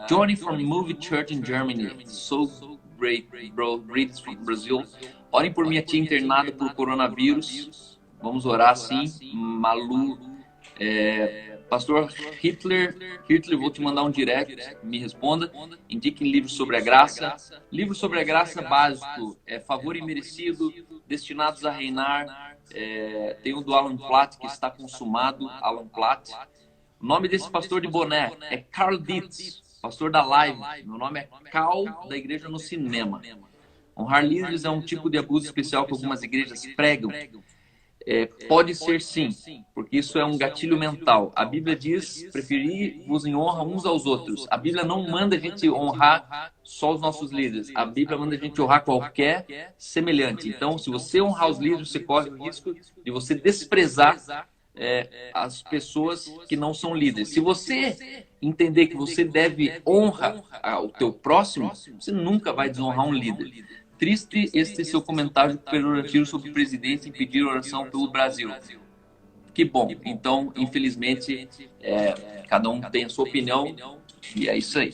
Johnny from Movie Church in Germany. So great, bro. Greetings from Brazil. Orem por minha tia internada por coronavírus. Vamos orar sim. Malu. Pastor Hitler, vou te mandar um direct. Me responda. Indiquem livros sobre a graça. Livro sobre a graça básico. Favor Imerecido. Destinados a Reinar, tem o do Alan Platt, que está consumado, Alan Platt. O nome desse pastor de boné é Carl Dietz, pastor da Live. Meu nome é Cal, da Igreja no Cinema. Honrar líderes é um tipo de abuso especial que algumas igrejas pregam. Pode ser sim, porque isso é um gatilho mental. A Bíblia diz, preferi-vos em honra uns aos outros. A Bíblia não manda a gente honrar só os nossos líderes. A Bíblia manda a gente honrar qualquer semelhante. Então, se você honrar os líderes, você corre o risco de você desprezar as pessoas que não são líderes. Se você entender que você deve honrar o teu próximo, você nunca vai desonrar um líder. Triste este seu comentário pejorativo sobre o presidente impedir oração pelo Brasil. Que bom. Então, infelizmente, cada um tem a sua opinião e é isso aí.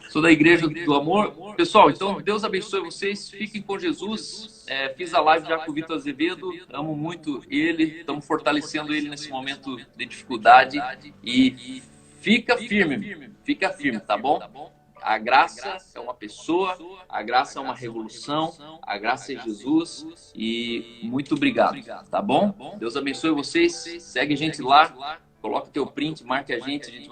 Sou da Igreja do Amor. Pessoal, então, Deus abençoe vocês. Fiquem com Jesus. Fiz a live já com o Vitor Azevedo. Amo muito ele. Estamos fortalecendo ele nesse momento de dificuldade. E fica firme, tá bom? A graça é uma pessoa, a graça é uma revolução, a graça é Jesus e muito obrigado, tá bom? Deus abençoe vocês, segue a gente lá, coloca teu print, marque a gente